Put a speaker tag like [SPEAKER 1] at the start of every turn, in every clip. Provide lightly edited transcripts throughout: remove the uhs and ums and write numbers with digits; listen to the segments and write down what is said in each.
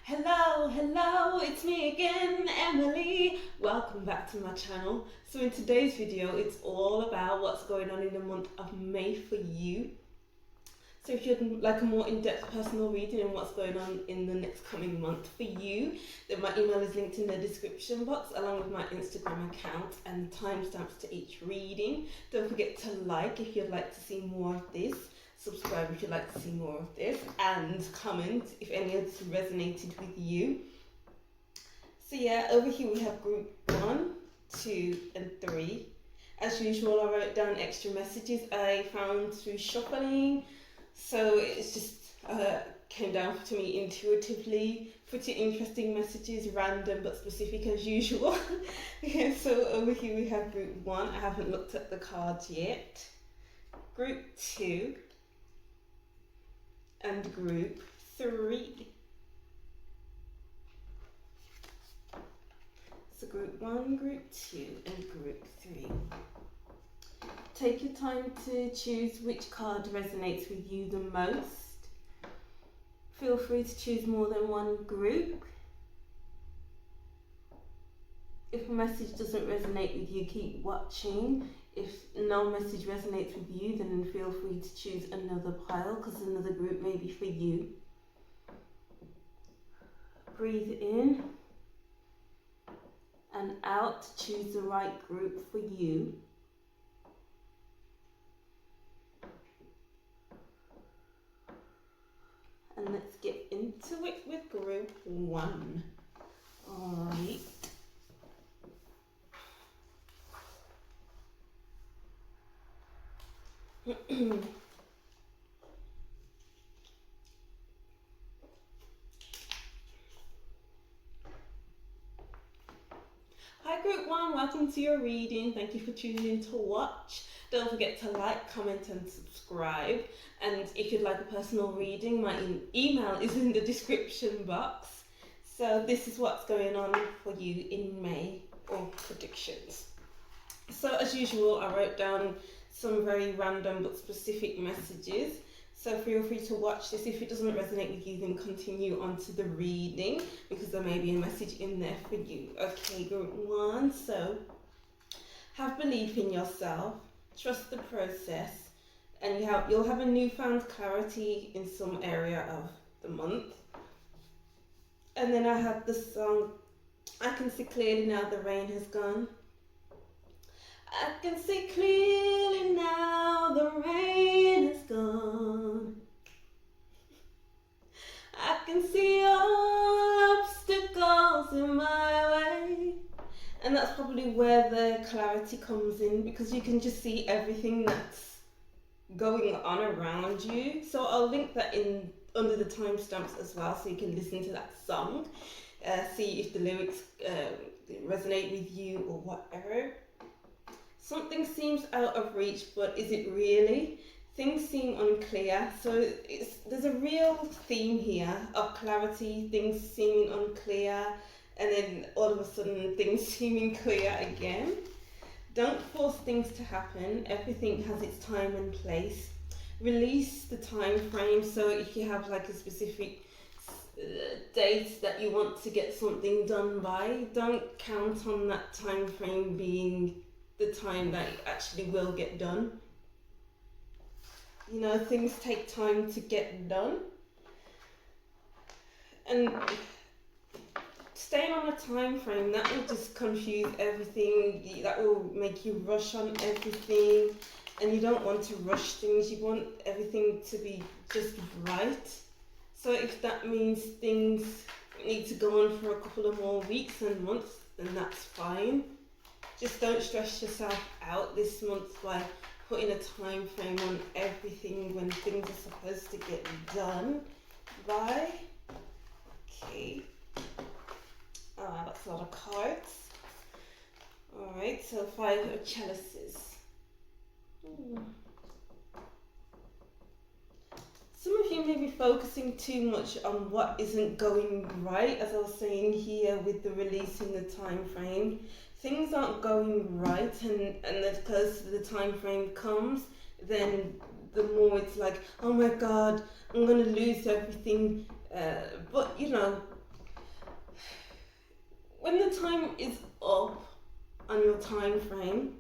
[SPEAKER 1] Hello, it's me again, Emily. Welcome back to my channel. So in today's video, it's all about what's going on in the month of May for you. So if you'd like a more in-depth personal reading on what's going on in the next coming month for you, then my email is linked in the description box along with my Instagram account and timestamps to each reading. Don't forget to like if you'd like to see more of this. Subscribe if you'd like to see more of this, and comment if any of this resonated with you. So yeah, over here we have group 1, 2 and 3. As usual, I wrote down extra messages I found through shuffling, so it's just came down to me intuitively. Pretty interesting messages, random but specific as usual. Okay, so over here we have group 1. I haven't looked at the cards yet. Group 2 and group 3. So group 1, group 2 and group 3. Take your time to choose which card resonates with you the most. Feel free to choose more than one group. If a message doesn't resonate with you, keep watching. If no message resonates with you, then feel free to choose another pile because another group may be for you. Breathe in and out to choose the right group for you. And let's get into it with group 1. Alright. Hi group 1, welcome to your reading. Thank you for tuning in to watch. Don't forget to like, comment and subscribe. And if you'd like a personal reading, my email is in the description box. So this is what's going on for you in May, or predictions. So as usual, I wrote down some very random but specific messages. So feel free to watch this. If it doesn't resonate with you, then continue on to the reading because there may be a message in there for you. Okay, group 1. So have belief in yourself, trust the process, and you'll have a newfound clarity in some area of the month. And then I had the song, I can see clearly now the rain has gone. I can see clearly now the rain is gone. I can see all obstacles in my way. And that's probably where the clarity comes in, because you can just see everything that's going on around you. So I'll link that in under the timestamps as well, so you can listen to that song, see if the lyrics resonate with you or whatever. Something seems out of reach, but is it really? Things seem unclear. So there's a real theme here of clarity, things seeming unclear, and then all of a sudden things seeming clear again. Don't force things to happen. Everything has its time and place. Release the time frame. So if you have like a specific date that you want to get something done by, don't count on that time frame being the time that it actually will get done. You know, things take time to get done. And staying on a time frame, that will just confuse everything. That will make you rush on everything. And you don't want to rush things. You want everything to be just right. So if that means things need to go on for a couple of more weeks and months, then that's fine. Just don't stress yourself out this month by putting a time frame on everything when things are supposed to get done by. Okay. That's a lot of cards. Alright, so 5 of chalices. Some of you may be focusing too much on what isn't going right, as I was saying here with the releasing the time frame. Things aren't going right, and as close to the time frame comes, then the more it's like, oh my god, I'm going to lose everything. But you know, when the time is up on your time frame,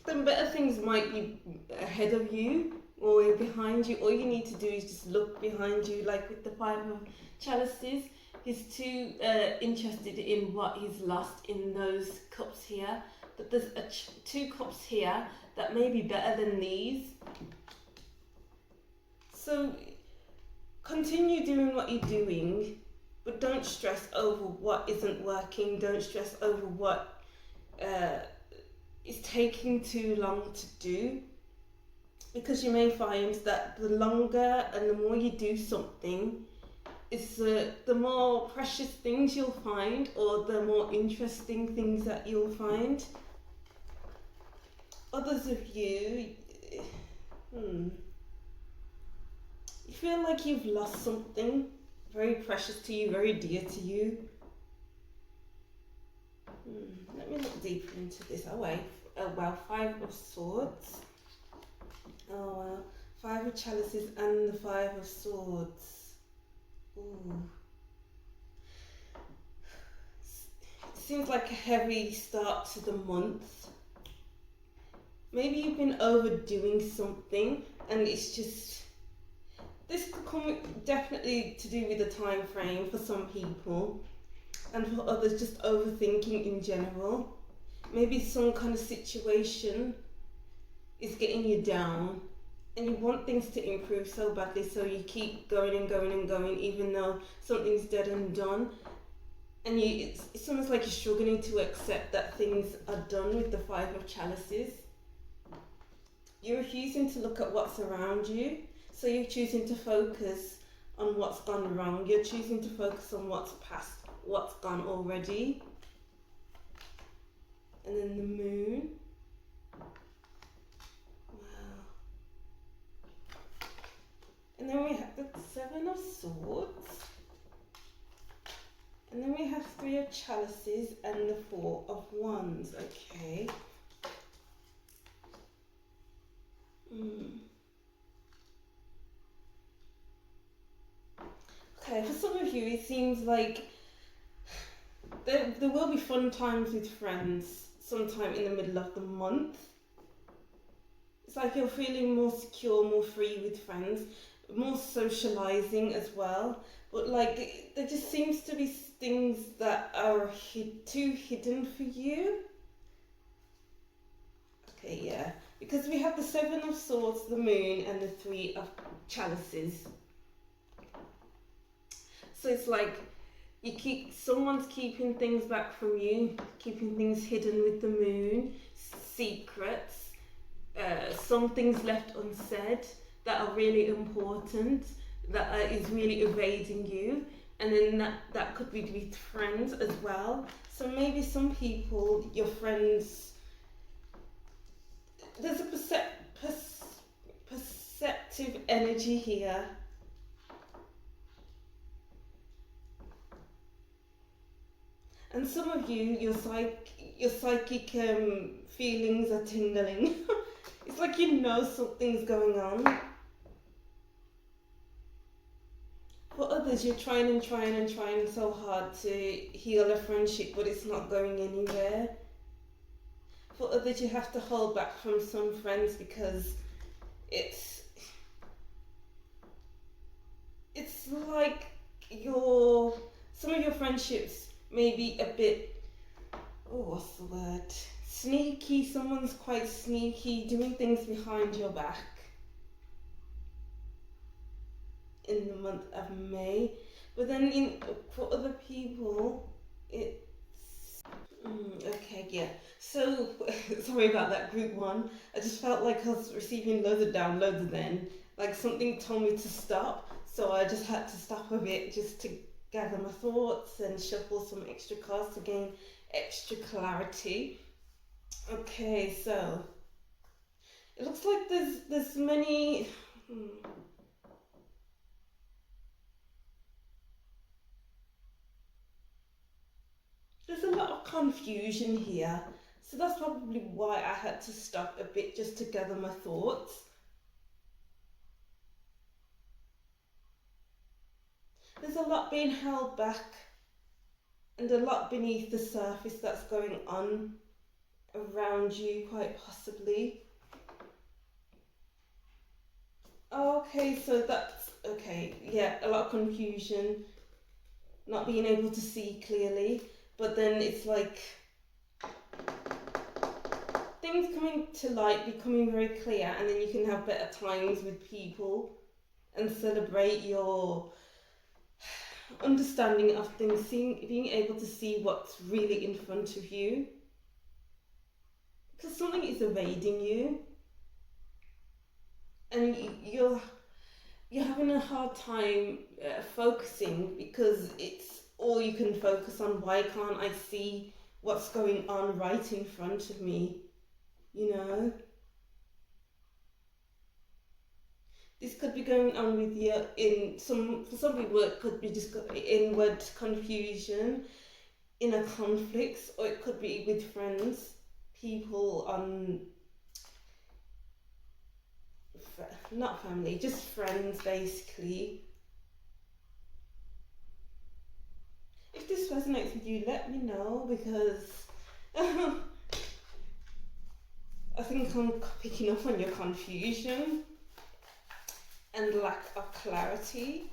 [SPEAKER 1] then better things might be ahead of you or behind you. All you need to do is just look behind you, like with the Five of Chalices. He's too interested in what he's lost in those cups here. But there's two cups here that may be better than these. So continue doing what you're doing, but don't stress over what isn't working. Don't stress over what is taking too long to do, because you may find that the longer and the more you do something, it's the more precious things you'll find, or the more interesting things that you'll find. Others of you, you feel like you've lost something very precious to you, very dear to you. Let me look deeper into this. Oh wow, Five of Swords. Oh wow, Five of Chalices and the Five of Swords. Ooh. Seems like a heavy start to the month. Maybe you've been overdoing something, and it's just, this could come definitely to do with the time frame for some people, and for others just overthinking in general. Maybe some kind of situation is getting you down, and you want things to improve so badly, so you keep going and going and going, even though something's dead and done. And it's almost like you're struggling to accept that things are done with the Five of Chalices. You're refusing to look at what's around you, so you're choosing to focus on what's gone wrong. You're choosing to focus on what's past, what's gone already. And then the Moon. Wow. And then we have the Seven of Swords. And then we have Three of Chalices and the Four of Wands. Okay. Okay, for some of you, it seems like there will be fun times with friends sometime in the middle of the month. It's like you're feeling more secure, more free with friends, more socializing as well. But like, there just seems to be things that are too hidden for you. Okay, yeah. Because we have the Seven of Swords, the Moon, and the Three of Chalices. So it's like someone's keeping things back from you, keeping things hidden with the Moon, secrets, some things left unsaid that are really important, that is really evading you. And then that could be with friends as well. So maybe some people, your friends, there's a perceptive energy here. And some of you, your psychic feelings are tingling. It's like you know something's going on. For others, you're trying so hard to heal a friendship, but it's not going anywhere. For others, you have to hold back from some friends because it's like some of your friendships may be a bit, what's the word? Sneaky. Someone's quite sneaky, doing things behind your back in the month of May. But then for other people, it's okay, yeah. So sorry about that, group one. I just felt like I was receiving loads of downloads then. Like something told me to stop, so I just had to stop a bit just to gather my thoughts and shuffle some extra cards to gain extra clarity. Okay, so it looks like there's many. There's a lot of confusion here, so that's probably why I had to stop a bit just to gather my thoughts. There's a lot being held back, and a lot beneath the surface that's going on around you, quite possibly. Okay, so that's okay. Yeah, a lot of confusion, not being able to see clearly, but then it's like things coming to light, becoming very clear, and then you can have better times with people and celebrate your understanding of things, being able to see what's really in front of you, because something is evading you, and you're having a hard time focusing because it's all you can focus on. Why can't I see what's going on right in front of me? You know, this could be going on with you for some people it could be just inward confusion, inner conflicts, or it could be with friends, people on not family, just friends basically. If this resonates with you, let me know, because I think I'm picking up on your confusion and lack of clarity.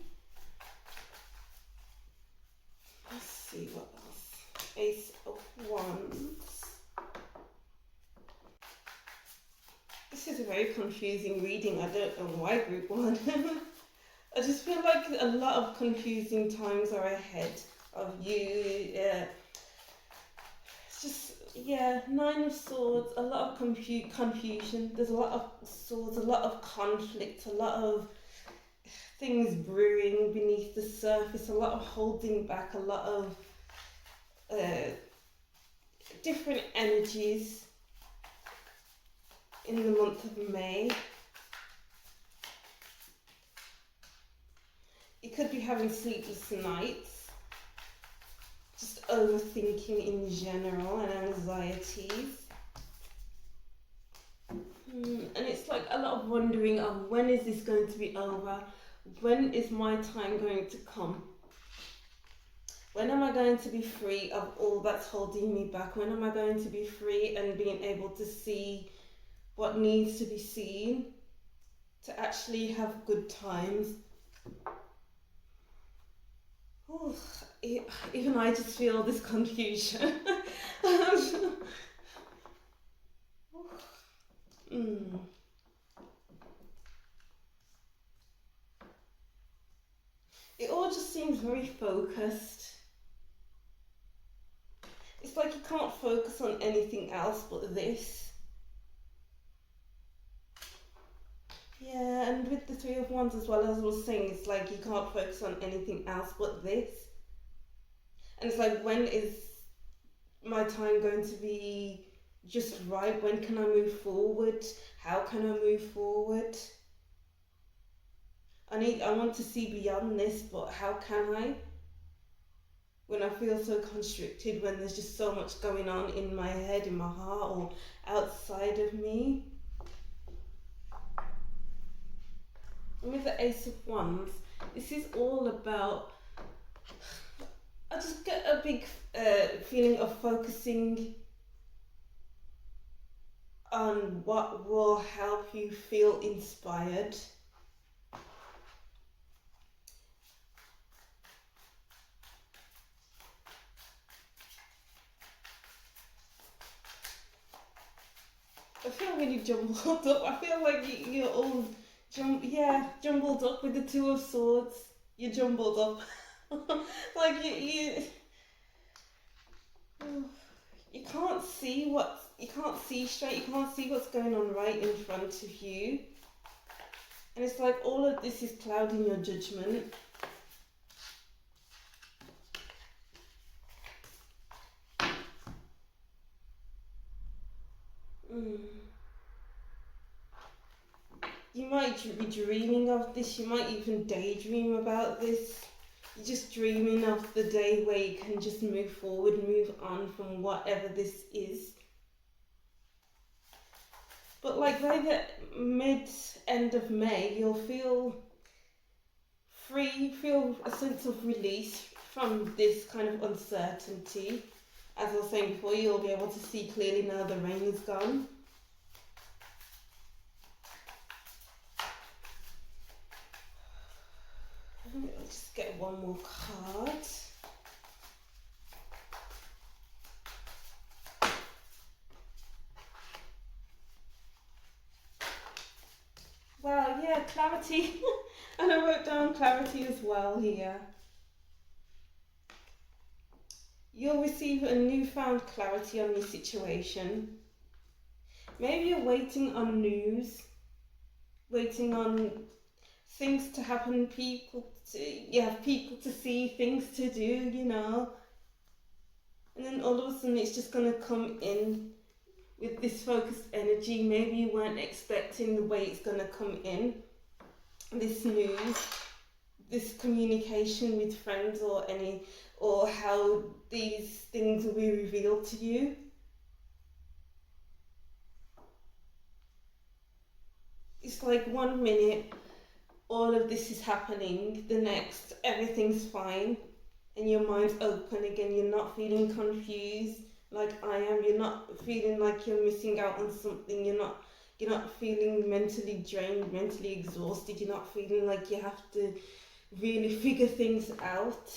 [SPEAKER 1] Let's see what else. Ace of Wands. This is a very confusing reading. I don't know why, group one. I just feel like a lot of confusing times are ahead of you. Yeah. It's just, yeah, Nine of Swords, a lot of confusion. There's a lot of swords, a lot of conflict, a lot of things brewing beneath the surface, a lot of holding back, a lot of different energies in the month of May. You could be having sleepless nights, just overthinking in general, and anxieties. And it's like a lot of wondering of when is this going to be over? When is my time going to come? When am I going to be free of all that's holding me back? When am I going to be free and being able to see what needs to be seen to actually have good times? Ooh, even I just feel this confusion. It all just seems very focused. It's like you can't focus on anything else but this. Yeah, and with the Three of Wands as well, as I was saying, it's like you can't focus on anything else but this. And it's like, when is my time going to be just right? When can I move forward? How can I move forward? I want to see beyond this, but how can I? When I feel so constricted, when there's just so much going on in my head, in my heart, or outside of me. And with the Ace of Wands, this is all about, I just get a big feeling of focusing on what will help you feel inspired. I feel really jumbled up. I feel like you're all jumbled up with the Two of Swords. You're jumbled up. Like you can't see straight, you can't see what's going on right in front of you. And it's like all of this is clouding your judgment. You might be dreaming of this, you might even daydream about this. You're just dreaming of the day where you can just move forward, move on from whatever this is. But like by the end of May, you'll feel free, feel a sense of release, from this kind of uncertainty. As I was saying before, you'll be able to see clearly now the rain is gone. I'll just get one more card. Wow, yeah, clarity. And I wrote down clarity as well here. You'll receive a newfound clarity on your situation. Maybe you're waiting on news, waiting on things to happen, you have people to see, things to do, you know. And then all of a sudden it's just going to come in with this focused energy. Maybe you weren't expecting the way it's going to come in. This news, this communication with friends or how these things will be revealed to you. It's like 1 minute all of this is happening, the next everything's fine and your mind's open again. You're not feeling confused like I am. You're not feeling like you're missing out on something. You're not feeling mentally drained, mentally exhausted. You're not feeling like you have to really figure things out.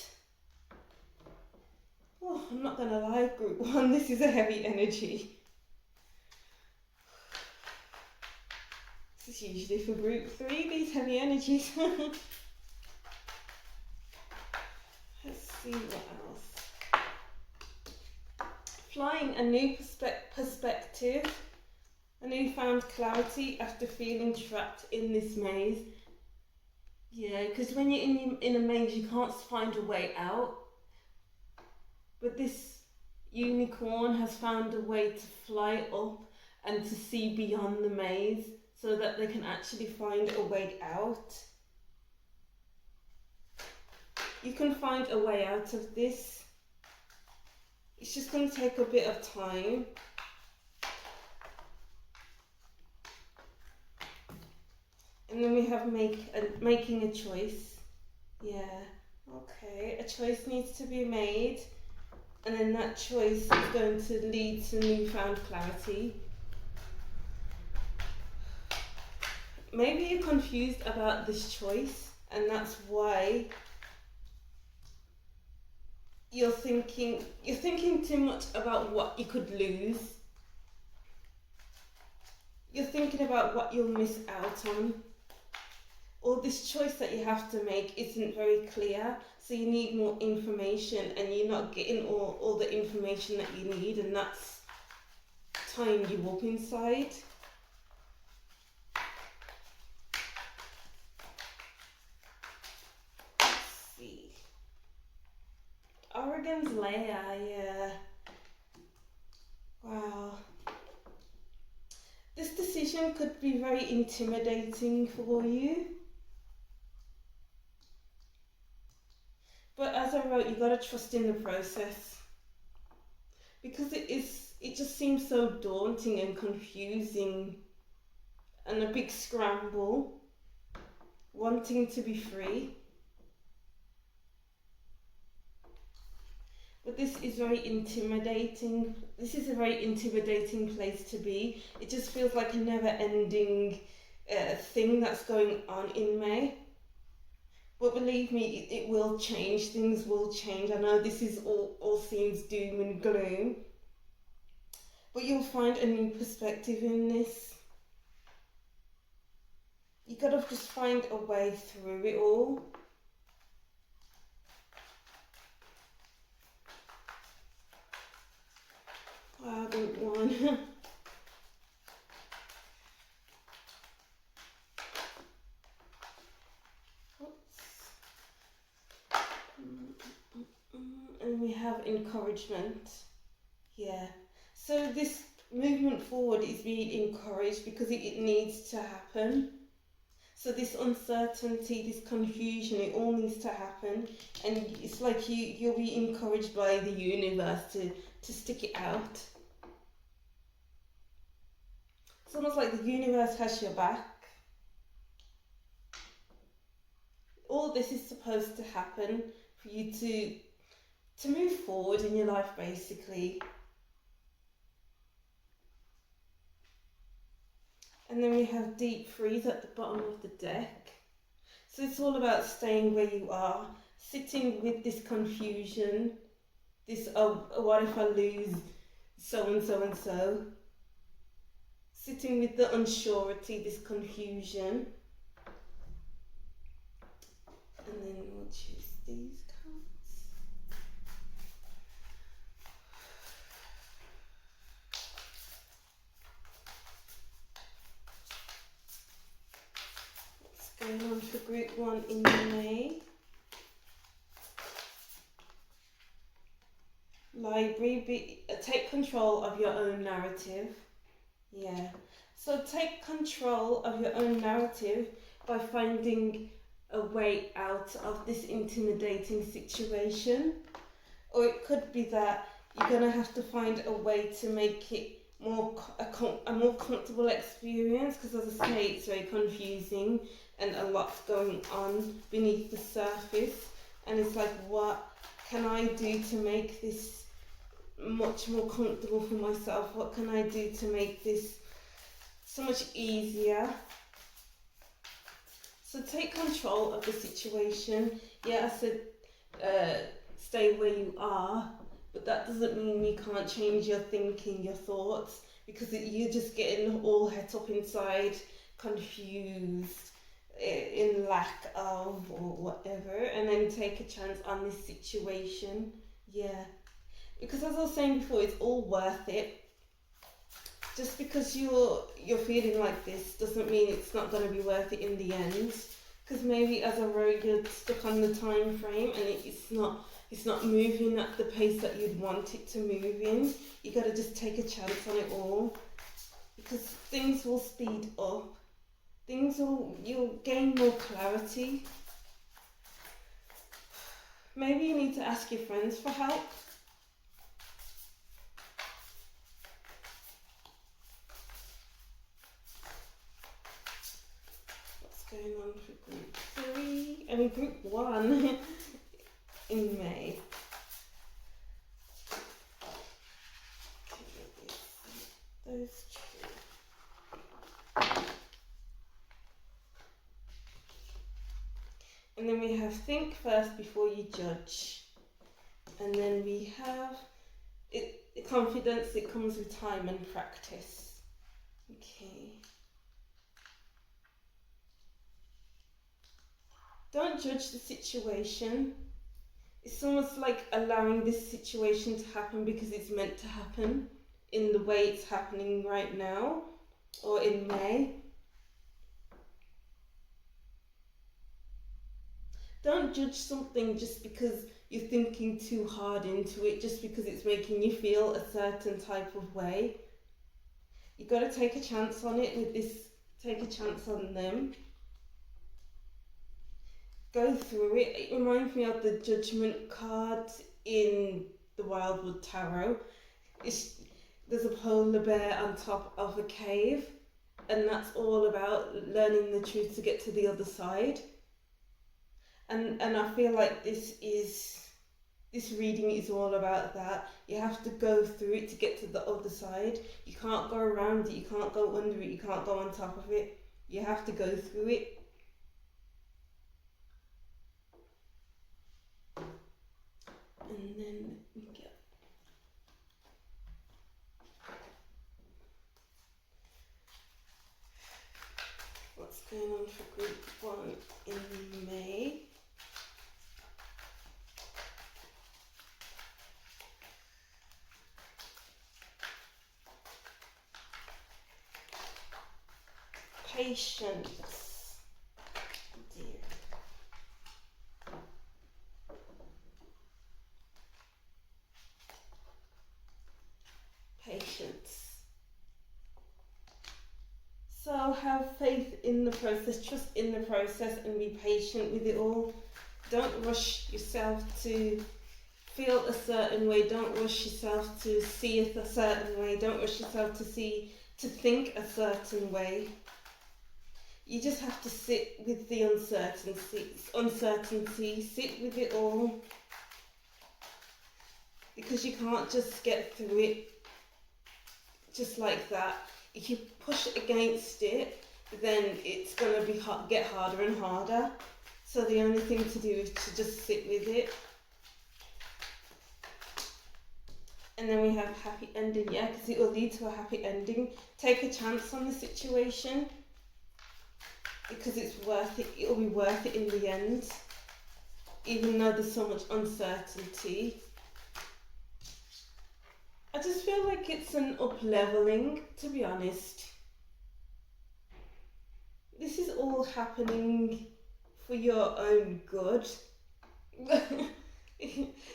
[SPEAKER 1] Oh, I'm not gonna lie, group 1, this is a heavy energy. This is usually for group 3, these heavy energies. Let's see what else. Flying, a new perspective, a newfound clarity after feeling trapped in this maze. Yeah, because when you're in a maze, you can't find a way out. But this unicorn has found a way to fly up and to see beyond the maze so that they can actually find a way out. You can find a way out of this. It's just going to take a bit of time. And then we have making a choice. Yeah, okay, a choice needs to be made. And then that choice is going to lead to newfound clarity. Maybe you're confused about this choice, and that's why you're thinking too much about what you could lose. You're thinking about what you'll miss out on. Or this choice that you have to make isn't very clear, so you need more information and you're not getting all the information that you need, and that's tying you up inside. Let's see. Oregon's layer, yeah. Wow. This decision could be very intimidating for you. But as I wrote, you gotta trust in the process, because it just seems so daunting and confusing and a big scramble, wanting to be free. But this is very intimidating. This is a very intimidating place to be. It just feels like a never-ending thing that's going on in May. But believe me, it will change. Things will change. I know this is all seems doom and gloom, but you'll find a new perspective in this. You gotta just find a way through it all. Wow, group 1. And we have encouragement. Yeah. So this movement forward is being encouraged because it needs to happen. So this uncertainty, this confusion, it all needs to happen. And it's like you'll be encouraged by the universe to stick it out. It's almost like the universe has your back. All this is supposed to happen for you to to move forward in your life, basically. And then we have deep freeze at the bottom of the deck. So it's all about staying where you are, sitting with this confusion, this, oh, what if I lose so and so and so? Sitting with the unsurety, this confusion. And then we'll choose these cards. What's going on for group 1 in May? Library, take control of your own narrative. Yeah. So take control of your own narrative by finding a way out of this intimidating situation. Or it could be that you're going to have to find a way to make it a more comfortable experience, because as I say, it's very confusing and a lot's going on beneath the surface, and it's like, what can I do to make this much more comfortable for myself? What can I do to make this so much easier? So take control of the situation. Yeah, I said stay where you are, but that doesn't mean you can't change your thinking, your thoughts, because you're just getting all het up inside, confused, in lack of, or whatever, and then take a chance on this situation. Yeah, because as I was saying before, it's all worth it. Just because you're feeling like this doesn't mean it's not going to be worth it in the end. Because maybe as a rogue you're stuck on the time frame and it's not moving at the pace that you'd want it to move in. You got to just take a chance on it all, because things will speed up. You'll gain more clarity. Maybe you need to ask your friends for help. Going on for group 3 and group 1 in May. Okay, those two. And then we have think first before you judge. And then we have confidence that comes with time and practice. Okay. Don't judge the situation. It's almost like allowing this situation to happen because it's meant to happen in the way it's happening right now, or in May. Don't judge something just because you're thinking too hard into it, just because it's making you feel a certain type of way. You've got to take a chance on it with this, take a chance on them. Go through it. It reminds me of the Judgment card in the Wildwood Tarot. There's a polar bear on top of a cave, and that's all about learning the truth to get to the other side. And I feel like this reading is all about that. You have to go through it to get to the other side. You can't go around it, you can't go under it, you can't go on top of it. You have to go through it. And then we get what's going on for group 1 in May. Patience. Dear. Patience. So have faith in the process, trust in the process, and be patient with it all. Don't rush yourself to feel a certain way. Don't rush yourself to see it a certain way. Don't rush yourself to think a certain way. You just have to sit with the uncertainty, sit with it all. because you can't just get through it just like that. If you push against it, then it's going to be get harder and harder. So the only thing to do is to just sit with it. And then we have happy ending, yeah, because it will lead to a happy ending. Take a chance on the situation, because it's worth it. It'll be worth it in the end, even though there's so much uncertainty. I just feel like it's an up-leveling, to be honest. This is all happening for your own good.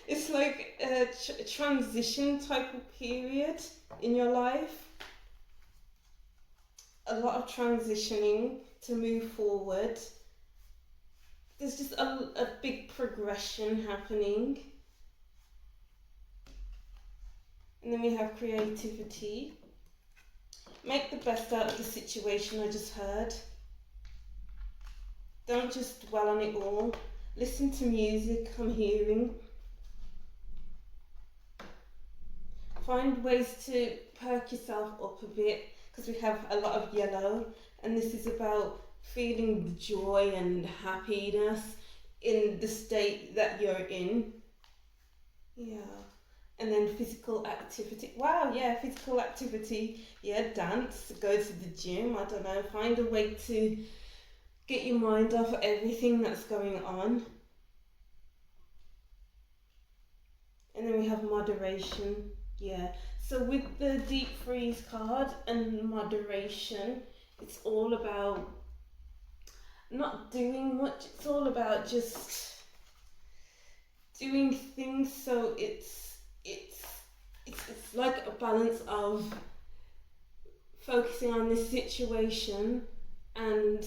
[SPEAKER 1] It's like a transition type of period in your life. A lot of transitioning to move forward. There's just a big progression happening. And then we have creativity. Make the best out of the situation I just heard. Don't just dwell on it all. Listen to music I'm hearing. Find ways to perk yourself up a bit, because we have a lot of yellow, and this is about feeling joy and happiness in the state that you're in. Yeah. And then physical activity. Wow, yeah, physical activity. Yeah, dance, go to the gym, I don't know, find a way to get your mind off everything that's going on. And then we have moderation. Yeah. So with the deep freeze card and moderation, it's all about not doing much. It's all about just doing things. So it's like a balance of focusing on this situation and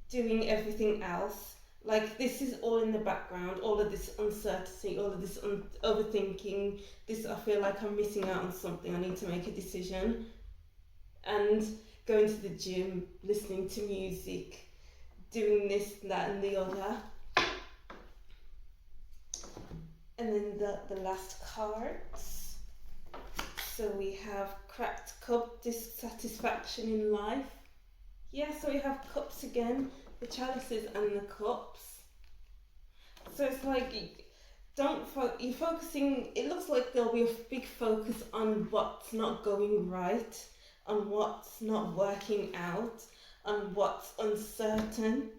[SPEAKER 1] doing everything else. Like, this is all in the background, all of this uncertainty, all of this overthinking, this, I feel like I'm missing out on something, I need to make a decision. And going to the gym, listening to music, doing this, that and the other. And then the last cards. So we have cracked cup, dissatisfaction in life. Yeah, so we have cups again, the chalices and the cups. So it's like, you're focusing, it looks like there'll be a big focus on what's not going right, on what's not working out, on what's uncertain,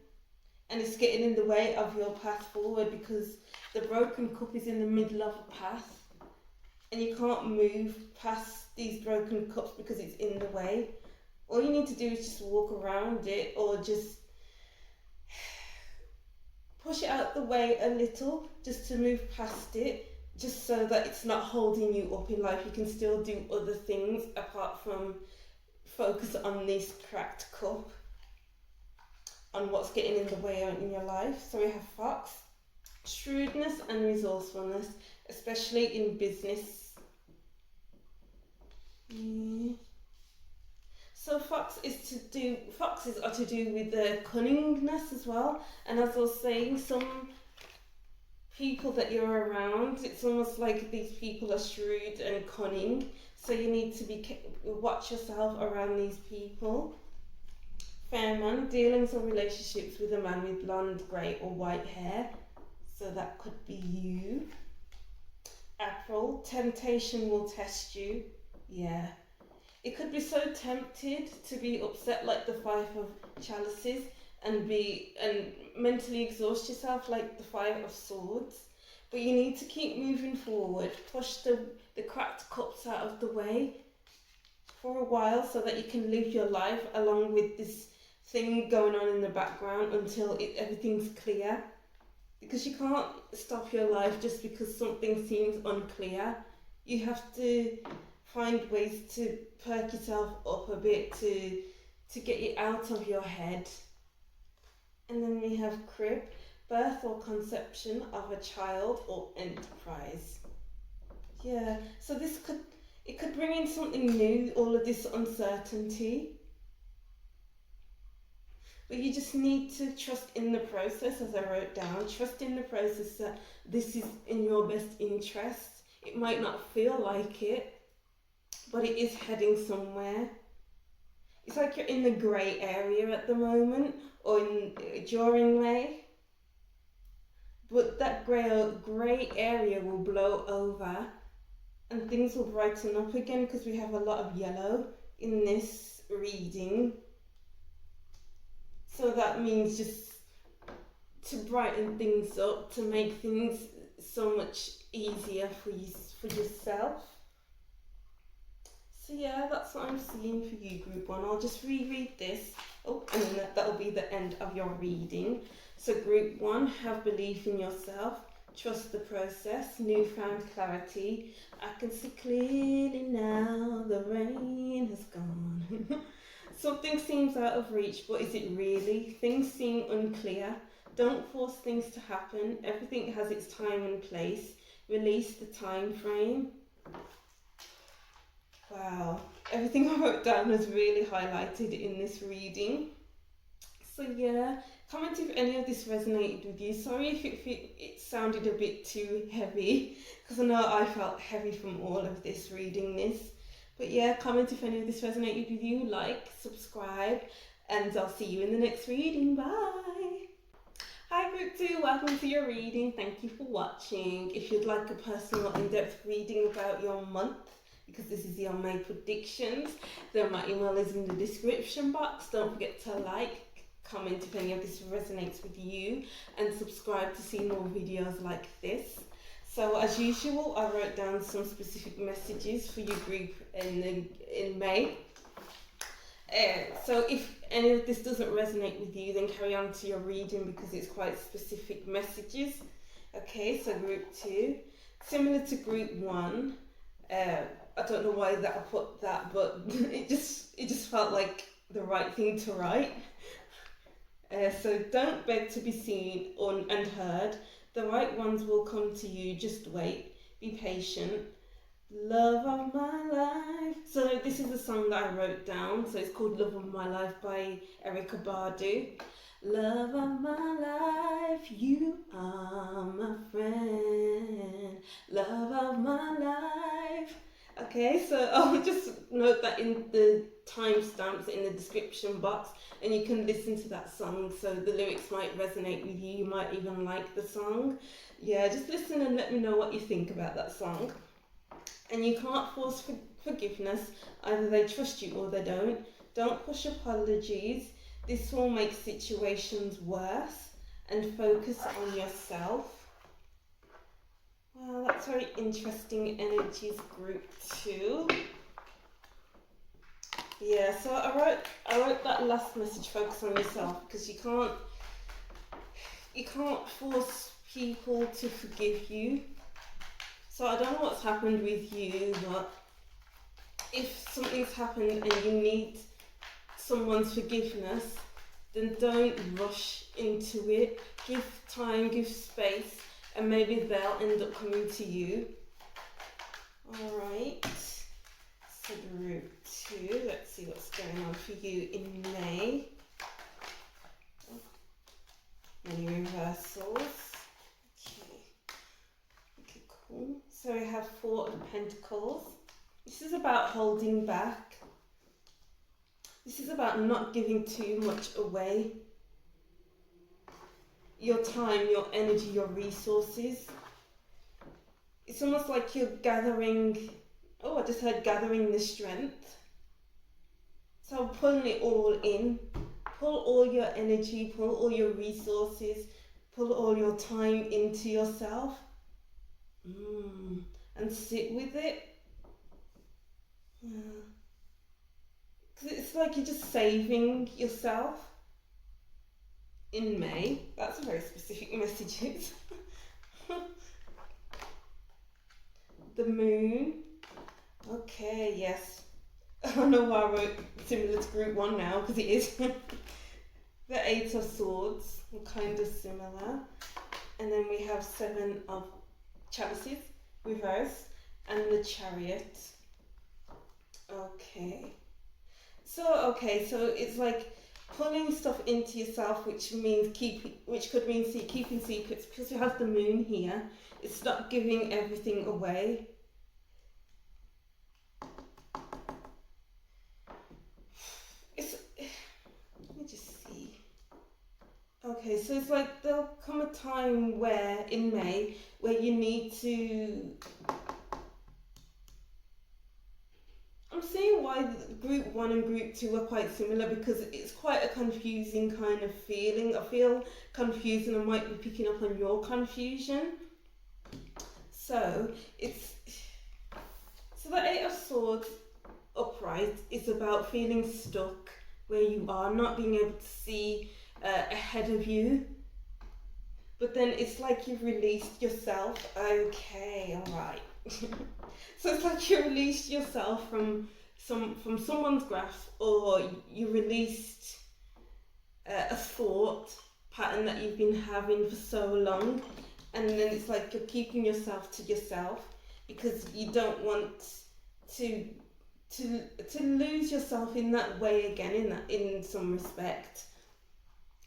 [SPEAKER 1] and it's getting in the way of your path forward, because the broken cup is in the middle of a path, and you can't move past these broken cups because it's in the way. All you need to do is just walk around it, or just push it out the way a little, just to move past it, just so that it's not holding you up in life. You can still do other things apart from focus on this cracked cup, on what's getting in the way in your life. So we have fox, shrewdness and resourcefulness, especially in business. So foxes are to do with the cunningness as well. And as I was saying, some people that you're around, it's almost like these people are shrewd and cunning. So you need to watch yourself around these people. Fair man, dealings or relationships with a man with blonde, grey or white hair. So that could be you. April, temptation will test you. Yeah. It could be so tempted to be upset like the Five of Chalices and mentally exhaust yourself like the Five of Swords. But you need to keep moving forward, push the cracked cups out of the way for a while, so that you can live your life along with this thing going on in the background until everything's clear. Because you can't stop your life just because something seems unclear. You have to find ways to perk yourself up a bit to get you out of your head. And then we have crib, birth or conception of a child or enterprise. Yeah, so it could bring in something new, all of this uncertainty. But you just need to trust in the process, as I wrote down. Trust in the process that this is in your best interest. It might not feel like it, but it is heading somewhere. It's like you're in the grey area at the moment, or during May. But that grey area will blow over and things will brighten up again, because we have a lot of yellow in this reading. So that means just to brighten things up, to make things so much easier for yourself. So yeah, that's what I'm seeing for you, Group 1. I'll just reread this. Oh, and then that'll be the end of your reading. So Group 1, have belief in yourself. Trust the process. Newfound clarity. I can see clearly now. The rain has gone. Something seems out of reach, but is it really? Things seem unclear. Don't force things to happen. Everything has its time and place. Release the time frame. Wow, everything I wrote down was really highlighted in this reading. So yeah, comment if any of this resonated with you. Sorry if it sounded a bit too heavy, because I know I felt heavy from all of this, reading this. But yeah, comment if any of this resonated with you, like, subscribe, and I'll see you in the next reading. Bye! Hi Group 2, welcome to your reading. Thank you for watching. If you'd like a personal in-depth reading about your month, because this is your May predictions, then my email is in the description box. Don't forget to like, comment if any of this resonates with you, and subscribe to see more videos like this. So as usual, I wrote down some specific messages for your group in May. So if any of this doesn't resonate with you, then carry on to your reading, because it's quite specific messages. Okay, so Group 2, similar to Group 1. I don't know why that I put that, but it just felt like the right thing to write. So don't beg to be seen and heard. The right ones will come to you. Just wait. Be patient. Love of my life. So this is a song that I wrote down. So it's called Love of My Life by Erykah Badu. Love of my life, you are my friend. Love of my life. Okay, so I'll just note that in the timestamps in the description box, and you can listen to that song, so the lyrics might resonate with you. You might even like the song. Yeah, just listen and let me know what you think about that song. And you can't force forgiveness. Either they trust you or they don't. Don't push apologies. This will make situations worse, and focus on yourself. Well, that's very interesting energies, Group 2. Yeah, so I wrote that last message, focus on yourself, because you can't force people to forgive you. So I don't know what's happened with you, but if something's happened and you need someone's forgiveness, then don't rush into it. Give time, give space, and maybe they'll end up coming to you. Alright, so Group 2, let's see what's going on for you in May. Many reversals. Okay, cool. So we have 4 of Pentacles. This is about holding back. This is about not giving too much away. Your time, your energy, your resources. It's almost like you're gathering, oh, I just heard gathering the strength. So pulling it all in. Pull all your energy, pull all your resources, pull all your time into yourself. And sit with it. Yeah. Because it's like you're just saving yourself in May. That's a very specific message. The Moon. Okay, yes. I don't know why I wrote similar to Group 1 now, because it is. The 8 of Swords, kind of similar. And then we have 7 of Chalices, reverse, and the Chariot. Okay. So it's like pulling stuff into yourself, which could mean keeping secrets, because you have the moon here. It's not giving everything away. Let me just see. Okay, so it's like there'll come a time where in May where you need to. I'm seeing why group 1 and group 2 are quite similar, because it's quite a confusing kind of feeling. I feel confused and I might be picking up on your confusion. So the 8 of Swords upright is about feeling stuck where you are, not being able to see ahead of you. But then it's like you've released yourself. Okay, alright. So it's like you released yourself from someone's grasp, or you released a thought pattern that you've been having for so long, and then it's like you're keeping yourself to yourself because you don't want to lose yourself in that way again, in some respect.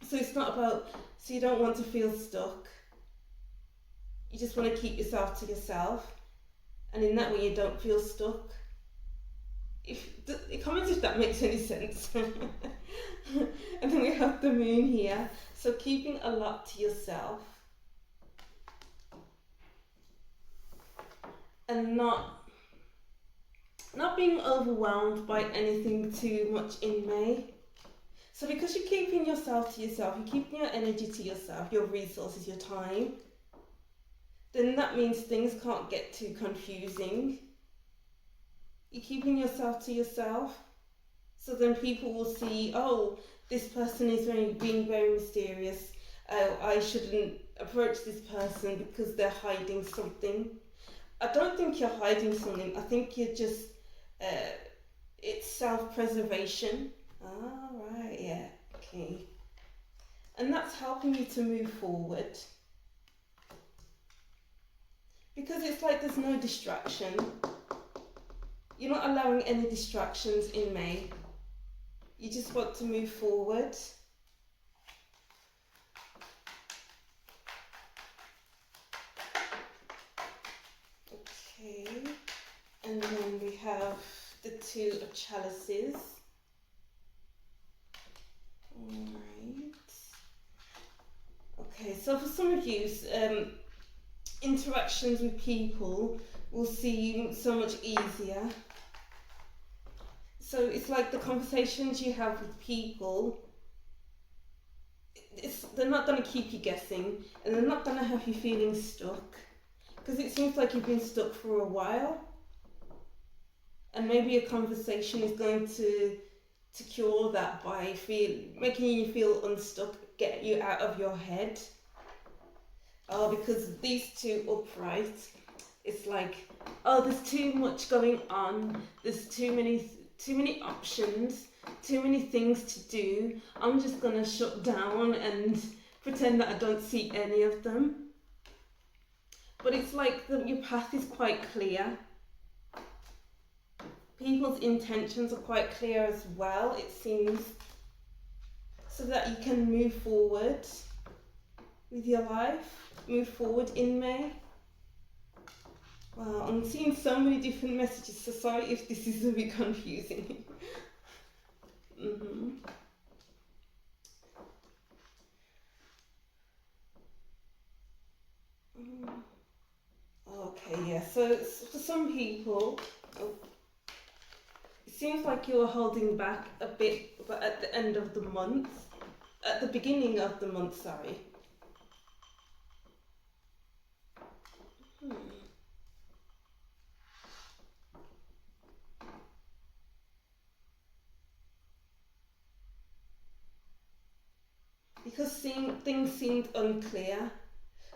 [SPEAKER 1] So it's not about, so you don't want to feel stuck. You just want to keep yourself to yourself. And in that way you don't feel stuck. Comment if that makes any sense. And then we have the moon here. So keeping a lot to yourself. And not being overwhelmed by anything too much in May. So because you're keeping yourself to yourself, you're keeping your energy to yourself, your resources, your time, then that means things can't get too confusing. You're keeping yourself to yourself, so then people will see, oh, this person is being very mysterious. I shouldn't approach this person because they're hiding something. I don't think you're hiding something. I think you're just, it's self-preservation. Ah, right, yeah, okay. And that's helping you to move forward. Because it's like there's no distraction. You're not allowing any distractions in May. You just want to move forward. Okay. And then we have the 2 of Chalices. Alright. Okay, so for some of you, interactions with people will seem so much easier. So it's like the conversations you have with people, they're not going to keep you guessing, and they're not going to have you feeling stuck, because it seems like you've been stuck for a while, and maybe a conversation is going to cure that by making you feel unstuck, get you out of your head. Oh, because these 2 upright, it's like, oh, there's too much going on, there's too many options, too many things to do. I'm just gonna shut down and pretend that I don't see any of them. But it's like your path is quite clear. People's intentions are quite clear as well, it seems, so that you can move forward with your life. Move forward in May. Wow, I'm seeing so many different messages, so sorry if this is a bit confusing. Okay, yeah, so for some people, it seems like you're holding back a bit, but at the end of the month, at the beginning of the month, sorry. Because things seemed unclear,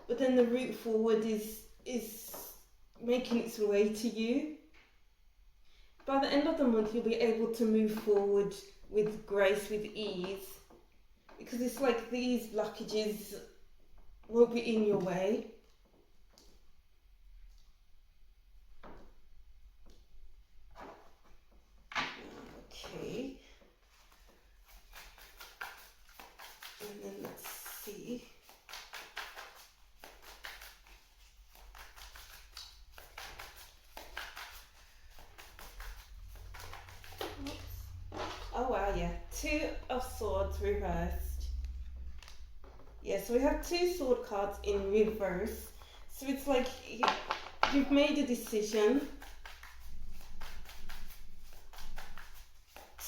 [SPEAKER 1] but then the route forward is making its way to you. By the end of the month, you'll be able to move forward with grace, with ease, because it's like these blockages won't be in your way. Okay. Two of Swords reversed. Yeah, so we have two sword cards in reverse. So it's like you've made a decision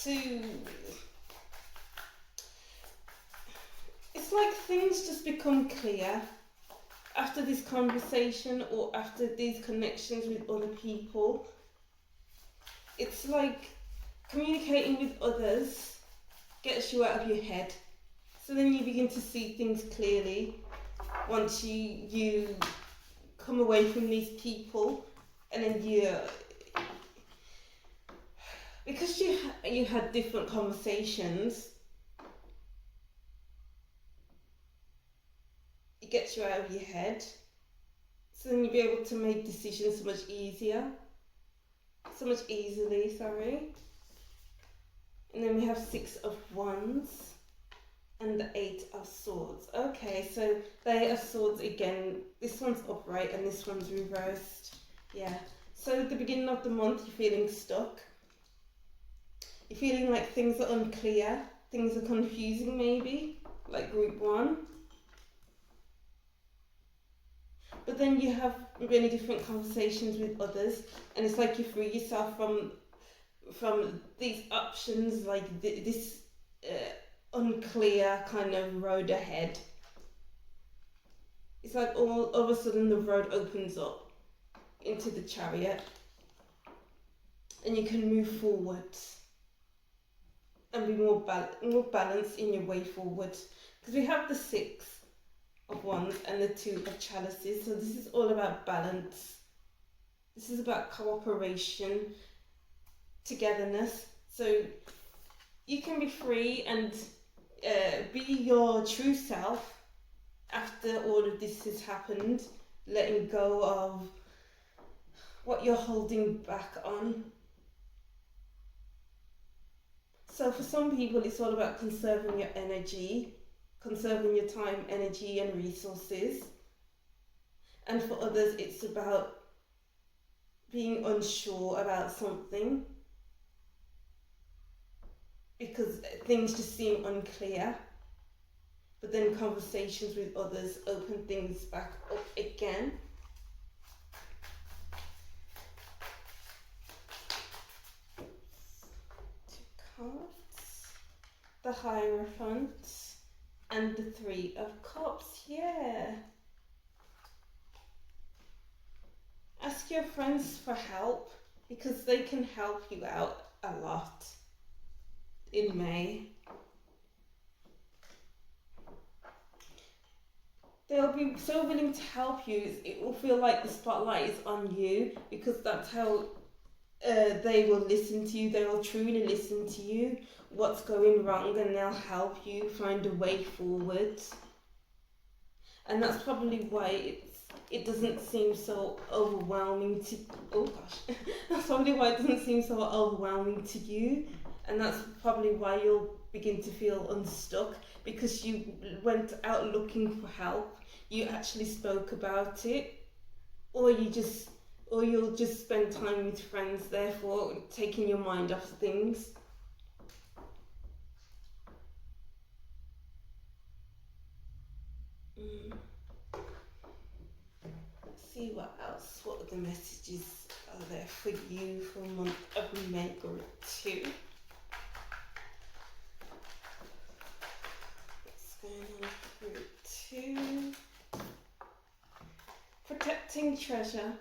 [SPEAKER 1] to... It's like things just become clear after this conversation or after these connections with other people. It's like communicating with others gets you out of your head. So then you begin to see things clearly once you come away from these people, and then because you had different conversations, it gets you out of your head. So then you'll be able to make decisions so much easily, sorry. And then we have Six of Wands and the Eight of Swords. Okay, so the Eight of Swords again, this one's upright and this one's reversed. Yeah, so at the beginning of the month you're feeling stuck. You're feeling like things are unclear, things are confusing maybe, like group one. But then you have really different conversations with others, and it's like you free yourself from these options, like this unclear kind of road ahead. It's like all of a sudden the road opens up into the Chariot, and you can move forward and be more balanced in your way forward. Because we have the Six of Wands and the Two of Chalices, so this is all about balance. This is about cooperation, togetherness. So you can be free and be your true self after all of this has happened, letting go of what you're holding back on. So for some people it's all about conserving your energy, conserving your time, energy and resources. And for others it's about being unsure about something because things just seem unclear. But then conversations with others open things back up again. Two cards. The Hierophant and the Three of Cups. Yeah. Ask your friends for help because they can help you out a lot in May. They'll be so willing to help you. It will feel like the spotlight is on you because that's how they will listen to you. They will truly listen to you, what's going wrong, and they'll help you find a way forward. And that's probably why it doesn't seem so overwhelming to... Oh gosh. That's probably why it doesn't seem so overwhelming to you. And that's probably why you'll begin to feel unstuck, because you went out looking for help. You actually spoke about it, or you'll just spend time with friends, therefore taking your mind off things. Let's see what else. What other messages are there for you for the month of May group 2? What's going on for group 2? Protecting treasure.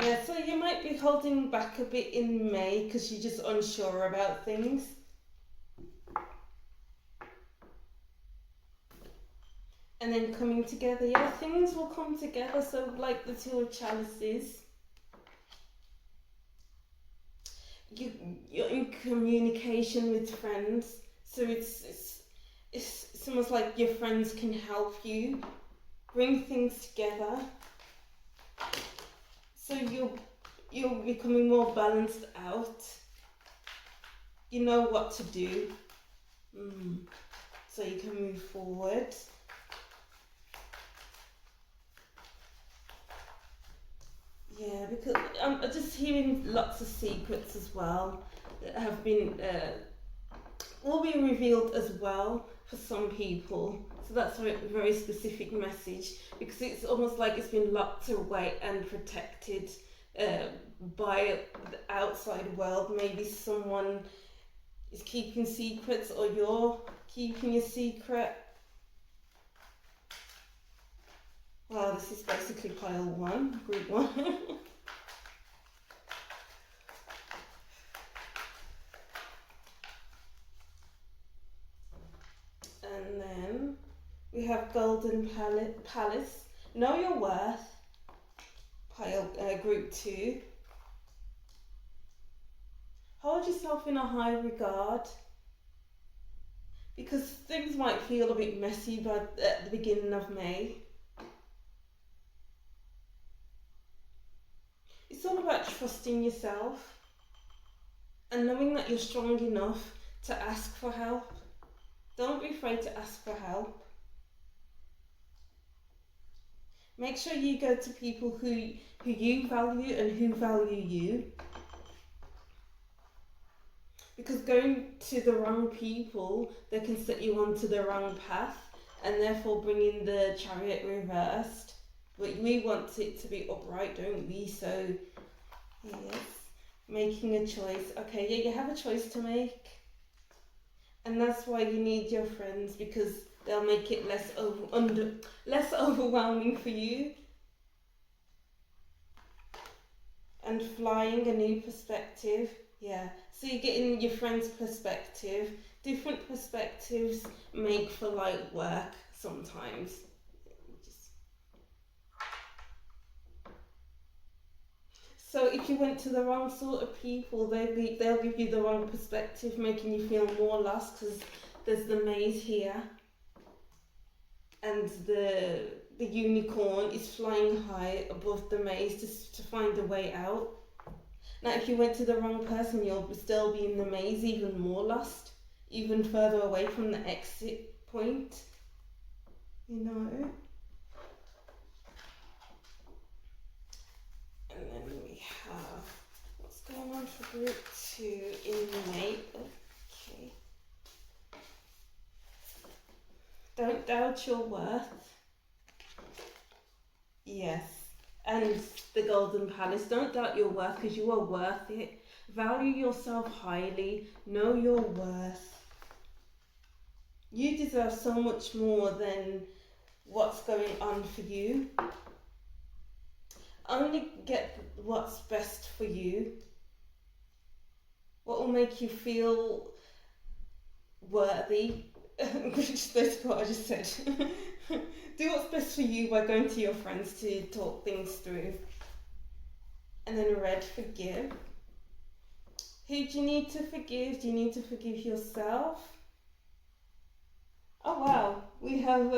[SPEAKER 1] Yeah, so you might be holding back a bit in May because you're just unsure about things. And then coming together, yeah, things will come together. So like the Two of Chalices, you're in communication with friends. So it's almost like your friends can help you bring things together. So you're becoming more balanced out. You know what to do. So you can move forward. Yeah, because I'm just hearing lots of secrets as well that have been will be revealed as well for some people. So that's a very specific message, because it's almost like it's been locked away and protected by the outside world. Maybe someone is keeping secrets, or you're keeping a secret. Well, this is basically pile 1, group 1. And then we have Golden Palace. Know your worth. Pile group 2. Hold yourself in a high regard, because things might feel a bit messy at the beginning of May. It's all about trusting yourself and knowing that you're strong enough to ask for help. Don't be afraid to ask for help. Make sure you go to people who you value and who value you. Because going to the wrong people, they can set you onto the wrong path, and therefore bringing the chariot reversed. But we want it to be upright, don't we? So, yes, making a choice. Okay, yeah, you have a choice to make. And that's why you need your friends, because they'll make it less overwhelming for you. And flying a new perspective. Yeah, so you're getting your friend's perspective. Different perspectives make for light work sometimes. So if you went to the wrong sort of people, they'll give you the wrong perspective, making you feel more lost, because there's the maze here. And the unicorn is flying high above the maze to find a way out. Now, if you went to the wrong person, you'll still be in the maze, even more lost, even further away from the exit point, you know. And then we have what's going on for group 2 in May. Okay. Don't doubt your worth. Yes. And the Golden Palace. Don't doubt your worth, because you are worth it. Value yourself highly. Know your worth. You deserve so much more than what's going on for you. Only get what's best for you. What will make you feel worthy. Which is basically what I just said. Do what's best for you by going to your friends to talk things through. And then red, forgive. Who do you need to forgive? Do you need to forgive yourself? Oh wow, we have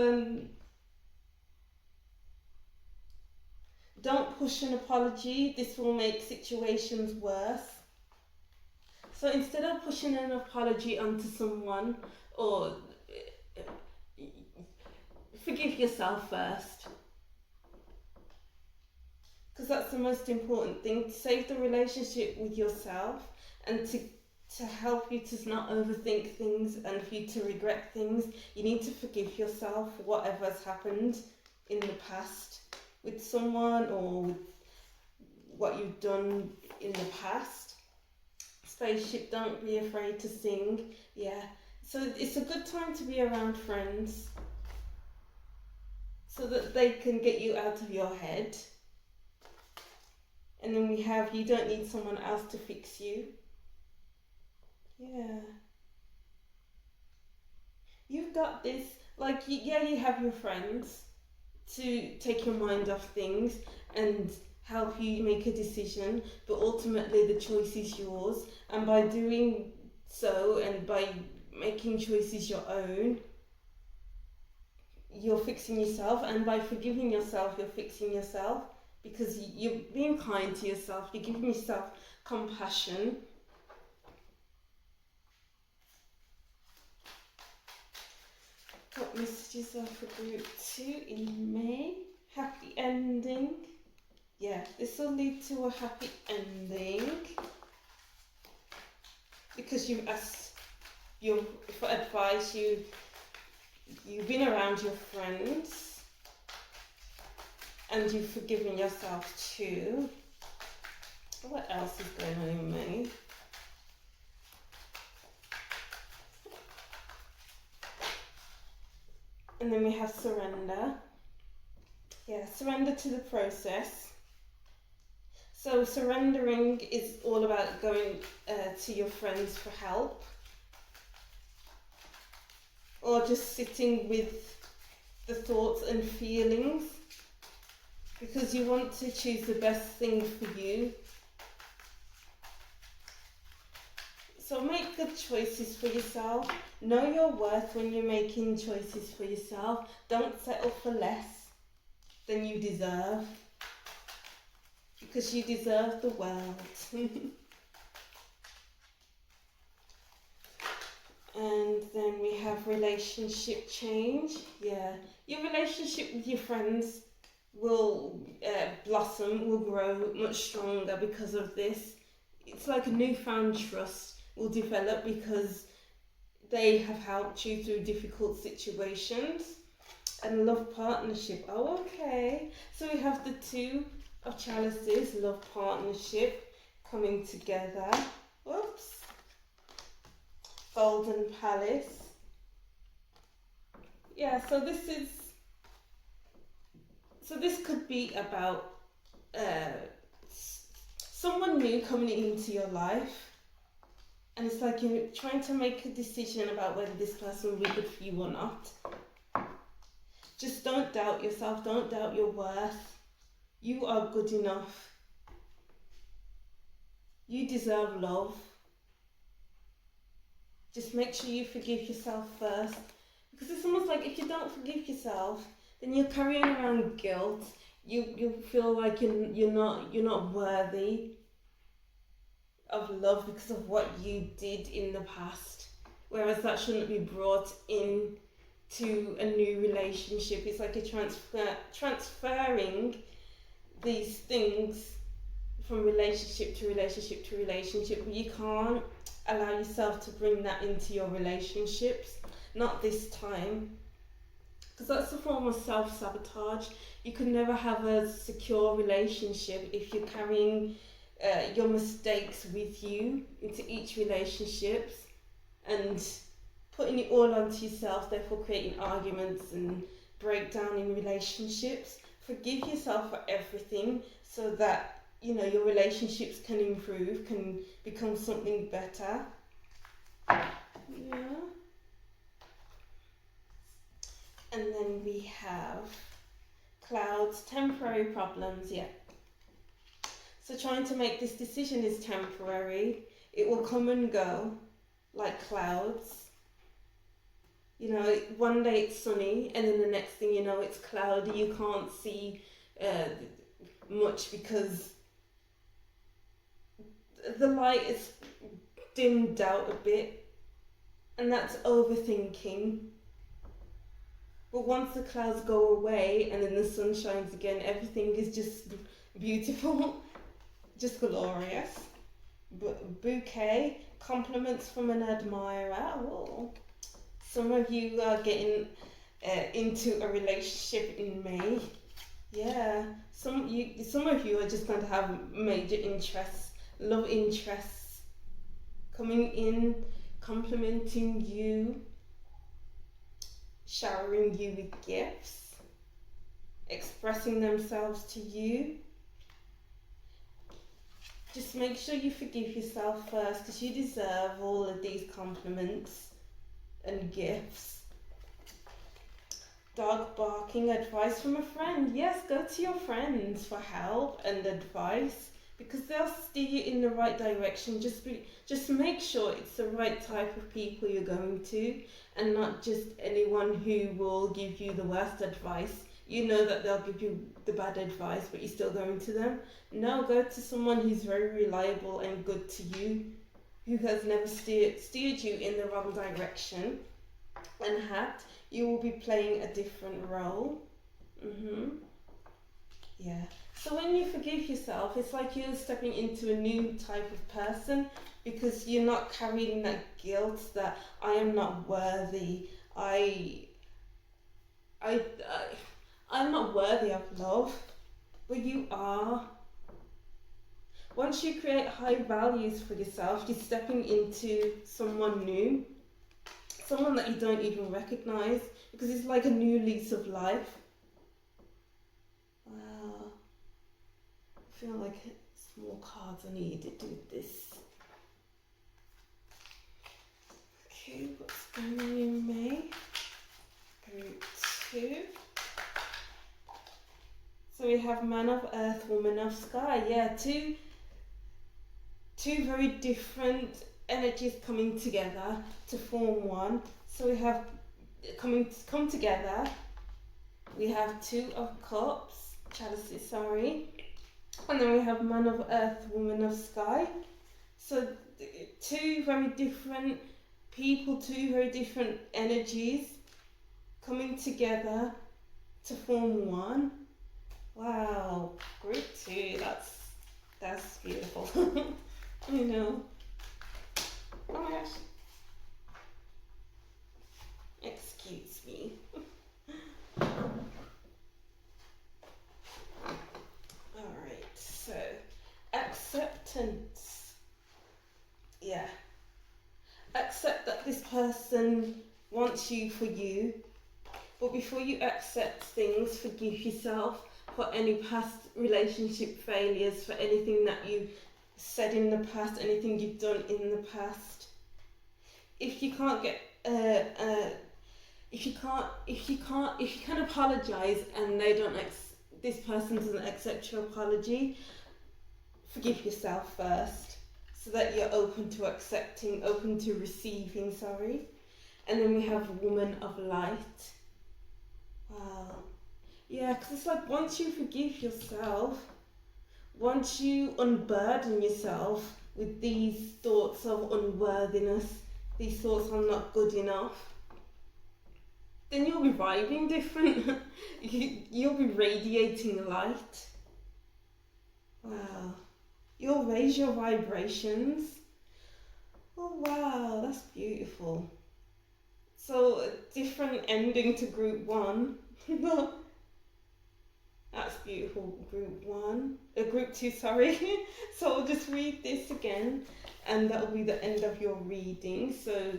[SPEAKER 1] don't push an apology. This will make situations worse. So instead of pushing an apology onto someone, or forgive yourself first. Because that's the most important thing, to save the relationship with yourself, and to help you to not overthink things and for you to regret things. You need to forgive yourself for whatever's happened in the past with someone, or with what you've done in the past. Spaceship, don't be afraid to sing. Yeah, so it's a good time to be around friends, so that they can get you out of your head. And then we have, you don't need someone else to fix you. Yeah. You've got this. Like, yeah, you have your friends to take your mind off things and help you make a decision, but ultimately the choice is yours. And by doing so, and by making choices your own, you're fixing yourself. And by forgiving yourself, you're fixing yourself, because you're being kind to yourself, you're giving yourself compassion. What messages are for group 2 in May? Happy ending. Yeah, this will lead to a happy ending because you've asked for advice. You've been around your friends and you've forgiven yourself too. What else is going on in May? And then we have surrender. Yeah, surrender to the process. So surrendering is all about going to your friends for help, or just sitting with the thoughts and feelings, because you want to choose the best thing for you. So make good choices for yourself. Know your worth when you're making choices for yourself. Don't settle for less than you deserve, because you deserve the world. And then we have relationship change. Yeah, your relationship with your friends will blossom, will grow much stronger because of this. It's like a newfound trust will develop because they have helped you through difficult situations. And love partnership. Oh, okay. So we have the two of chalices, love partnership, coming together. Whoops. Golden Palace. Yeah, so this could be about someone new coming into your life, and it's like you're trying to make a decision about whether this person will be good for you or not. Just don't doubt yourself, don't doubt your worth. You are good enough. You deserve love. Just make sure you forgive yourself first. Because it's almost like if you don't forgive yourself, then you're carrying around guilt. You feel like you're not worthy of love because of what you did in the past. Whereas that shouldn't be brought in to a new relationship. It's like you're transferring these things from relationship to relationship to relationship, but you can't allow yourself to bring that into your relationships, not this time, because that's a form of self-sabotage. You can never have a secure relationship if you're carrying your mistakes with you into each relationship and putting it all onto yourself, therefore creating arguments and breakdown in relationships. Forgive yourself for everything so that your relationships can improve, can become something better. Yeah. And then we have clouds, temporary problems. Yeah. So trying to make this decision is temporary. It will come and go like clouds. One day it's sunny and then the next thing you know it's cloudy. You can't see much because the light is dimmed out a bit, and that's overthinking. But once the clouds go away and then the sun shines again, everything is just beautiful, just glorious. Bouquet, compliments from an admirer. Oh. Some of you are getting into a relationship in May. Yeah, some of you are just going to have major interests, love interests coming in, complimenting you, showering you with gifts, expressing themselves to you. Just make sure you forgive yourself first, because you deserve all of these compliments and gifts. Dog barking, advice from a friend. Yes, go to your friends for help and advice, because they'll steer you in the right direction. Just make sure it's the right type of people you're going to, and not just anyone who will give you the worst advice. You know that they'll give you the bad advice, but you're still going to them. No, go to someone who's very reliable and good to you, who has never steered you in the wrong direction. And you will be playing a different role. Yeah. So when you forgive yourself, it's like you're stepping into a new type of person because you're not carrying that guilt that I am not worthy. I, I, I'm not worthy of love, but you are. Once you create high values for yourself, you're stepping into someone new, someone that you don't even recognize because it's like a new lease of life. Wow. I feel like small cards I need to do this. Okay, what's going on in May? Group 2. So we have Man of Earth, Woman of Sky. Yeah, two very different energies coming together to form one. So we have come together. We have Two of Cups, chalices, sorry. And then we have Man of Earth, Woman of Sky. So two very different people, two very different energies coming together to form one. Wow, group 2, that's beautiful. You know. Oh my gosh. Excuse me. Alright, so acceptance. Yeah. Accept that this person wants you for you. But before you accept things, forgive yourself for any past relationship failures, for anything that you said in the past, anything you've done in the past. If you can't get, if you can apologize and they don't, this person doesn't accept your apology, forgive yourself first, so that you're open to accepting, open to receiving. Sorry. And then we have Woman of Light. Wow. Yeah, because it's like once you forgive yourself, once you unburden yourself with these thoughts of unworthiness, these thoughts I'm not good enough, then you'll be vibing different. You'll be radiating light. Wow. You'll raise your vibrations. Oh wow, that's beautiful. So a different ending to group 1. That's beautiful, group 2, sorry. So I'll just read this again and that'll be the end of your reading. So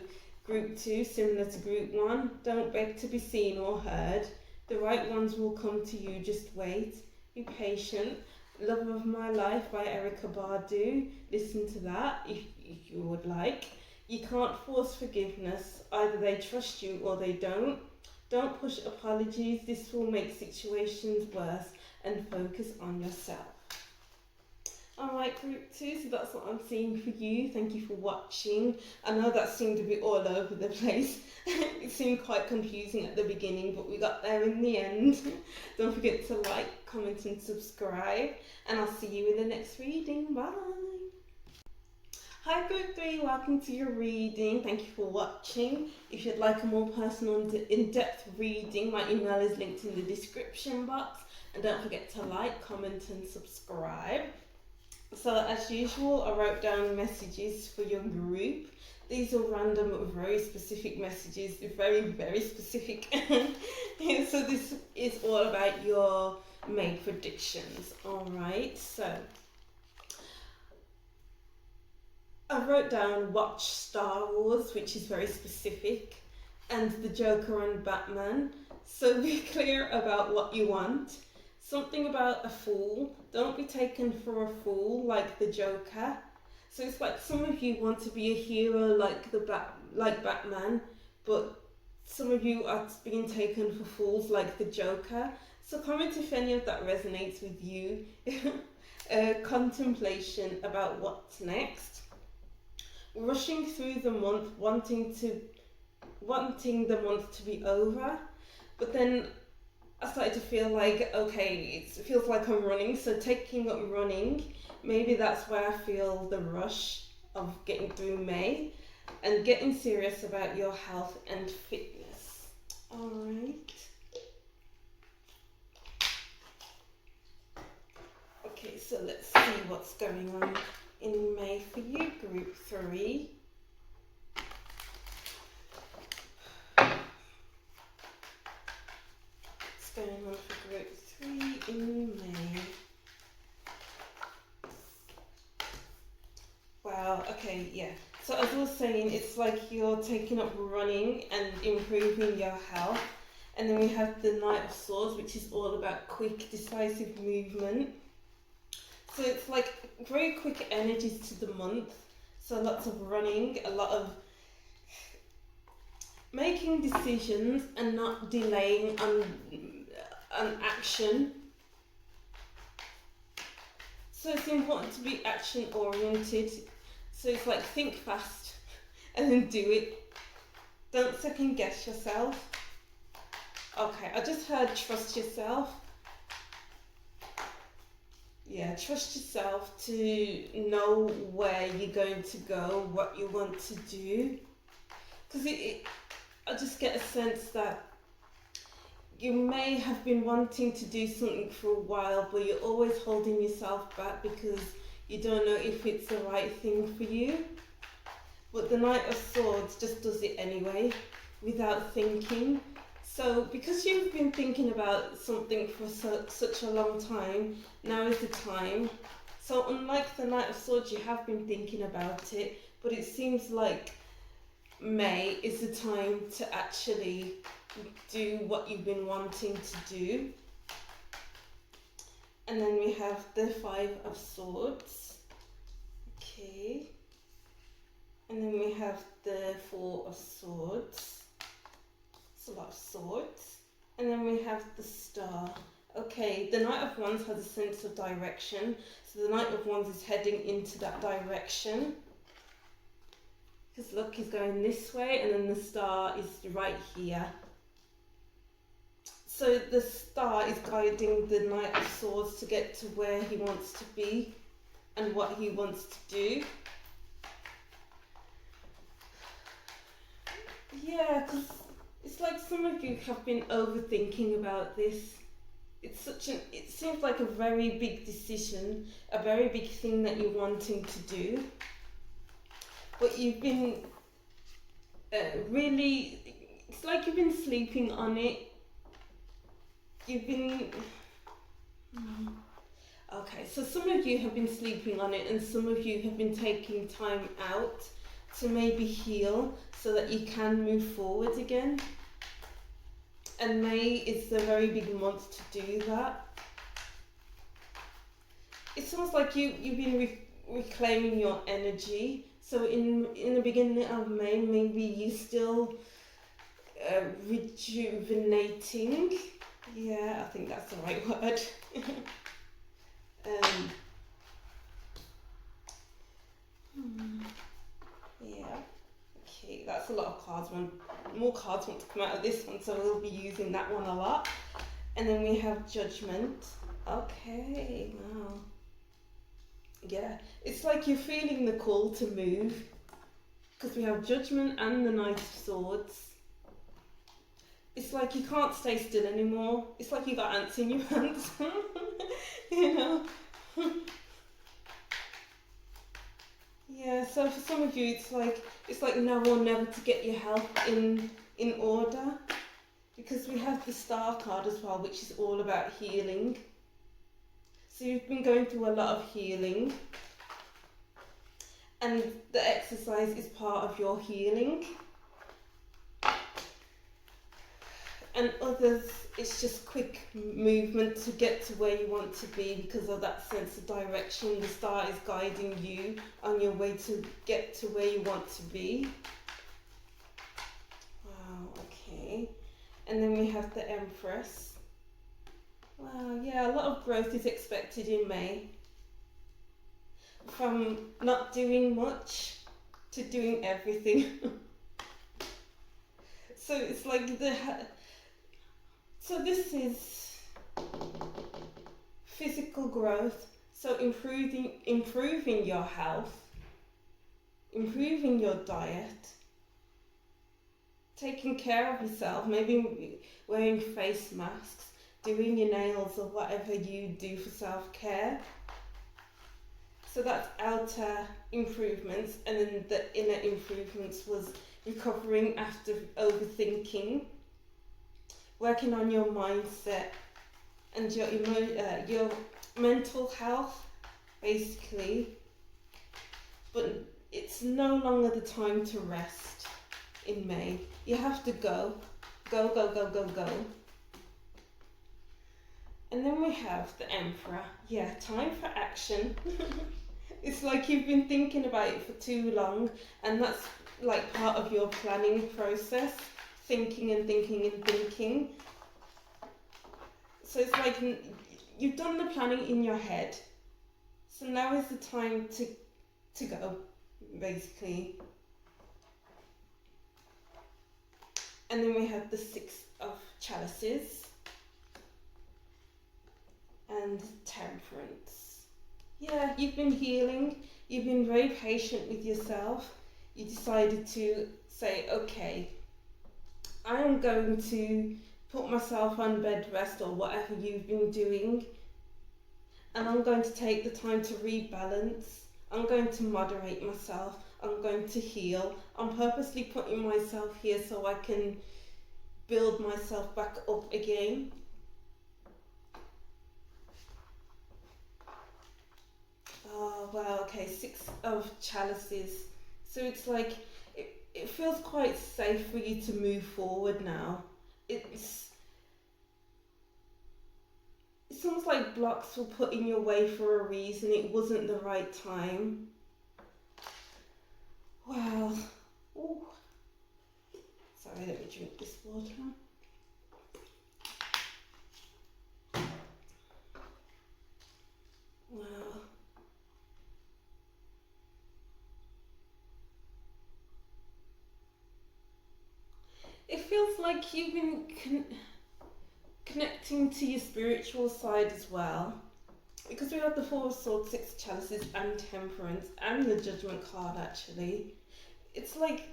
[SPEAKER 1] group 2, similar to group 1, don't beg to be seen or heard. The right ones will come to you, just wait. Be patient. Love of My Life by Erykah Badu. Listen to that if you would like. You can't force forgiveness. Either they trust you or they don't. Don't push apologies. This will make situations worse, and focus on yourself. Alright, group 2, so that's what I'm seeing for you. Thank you for watching. I know that seemed a bit all over the place. It seemed quite confusing at the beginning, but we got there in the end. Don't forget to like, comment and subscribe, and I'll see you in the next reading. Bye! Hi group 3, welcome to your reading. Thank you for watching. If you'd like a more personal and in-depth reading, my email is linked in the description box. And don't forget to like, comment and subscribe. So as usual, I wrote down messages for your group. These are random but very specific messages, very, very specific. So this is all about your May predictions. Alright, so I wrote down watch Star Wars, which is very specific, and the Joker and Batman. So be clear about what you want. Something about a fool. Don't be taken for a fool like the Joker. So it's like some of you want to be a hero like Batman, but some of you are being taken for fools like the Joker. So comment if any of that resonates with you. Contemplation about what's next. Rushing through the month, wanting the month to be over, but then I started to feel like, okay, it feels like I'm running, so taking up running, maybe that's where I feel the rush of getting through May, and getting serious about your health and fitness. Alright. Okay, so let's see what's going on in May for you, Group 3. What's going on for Group 3 in May? Wow, okay, yeah. So as I was saying, it's like you're taking up running and improving your health. And then we have the Knight of Swords, which is all about quick, decisive movement. So it's like very quick energies to the month. So lots of running, a lot of making decisions and not delaying on action. So it's important to be action oriented. So it's like think fast and then do it. Don't second guess yourself. Okay, I just heard trust yourself. Yeah, trust yourself to know where you're going to go, what you want to do. Because I just get a sense that you may have been wanting to do something for a while, but you're always holding yourself back because you don't know if it's the right thing for you. But the Knight of Swords just does it anyway, without thinking. So because you've been thinking about something for such a long time, now is the time. So unlike the Knight of Swords, you have been thinking about it, but it seems like May is the time to actually do what you've been wanting to do. And then we have the Five of Swords. Okay. And then we have the Four of Swords. It's a lot of swords. And then we have the Star. Okay, the Knight of Wands has a sense of direction. So the Knight of Wands is heading into that direction. Because look, he's going this way, and then the Star is right here. So the Star is guiding the Knight of Swords to get to where he wants to be and what he wants to do. Yeah, because it's like some of you have been overthinking about this. It seems like a very big decision, a very big thing that you're wanting to do. But you've been it's like you've been sleeping on it. You've been... Okay, so some of you have been sleeping on it and some of you have been taking time out to maybe heal so that you can move forward again. And May is a very big month to do that. It's almost like you've been reclaiming your energy. So in the beginning of May, maybe you're still rejuvenating. Yeah, I think that's the right word. Yeah. Okay, that's a lot of cards. More cards want to come out of this one, so we'll be using that one a lot. And then we have Judgment. Okay, wow. Yeah, it's like you're feeling the call to move. Because we have Judgment and the Knight of Swords. It's like you can't stay still anymore. It's like you got ants in your hands. You know? Yeah, so for some of you it's like now or never to get your health in order. Because we have the Star card as well, which is all about healing. So you've been going through a lot of healing. And the exercise is part of your healing. And others, it's just quick movement to get to where you want to be because of that sense of direction. The Star is guiding you on your way to get to where you want to be. Wow, okay. And then we have the Empress. Wow, yeah, a lot of growth is expected in May. From not doing much to doing everything. So it's like so this is physical growth, so improving your health, improving your diet, taking care of yourself, maybe wearing face masks, doing your nails or whatever you do for self-care. So that's outer improvements, and then the inner improvements was recovering after overthinking, working on your mindset and your mental health, basically. But it's no longer the time to rest in May. You have to go. Go, go, go, go, go. And then we have the Emperor. Yeah, time for action. It's like you've been thinking about it for too long, and that's like part of your planning process. Thinking and thinking and thinking. So it's like you've done the planning in your head. So now is the time to go, basically. And then we have the Six of Chalices and Temperance. Yeah, you've been healing. You've been very patient with yourself. You decided to say, okay, I am going to put myself on bed rest or whatever you've been doing, and I'm going to take the time to rebalance. I'm going to moderate myself. I'm going to heal. I'm purposely putting myself here so I can build myself back up again. Oh wow, okay, Six of Chalices. So it's like it feels quite safe for you to move forward now. It's almost like blocks were put in your way for a reason. It wasn't the right time. Wow. Ooh. Sorry, let me drink this water. Wow. It feels like you've been connecting to your spiritual side as well. Because we have the Four of Swords, Six of Chalices, and Temperance, and the Judgment card actually. It's like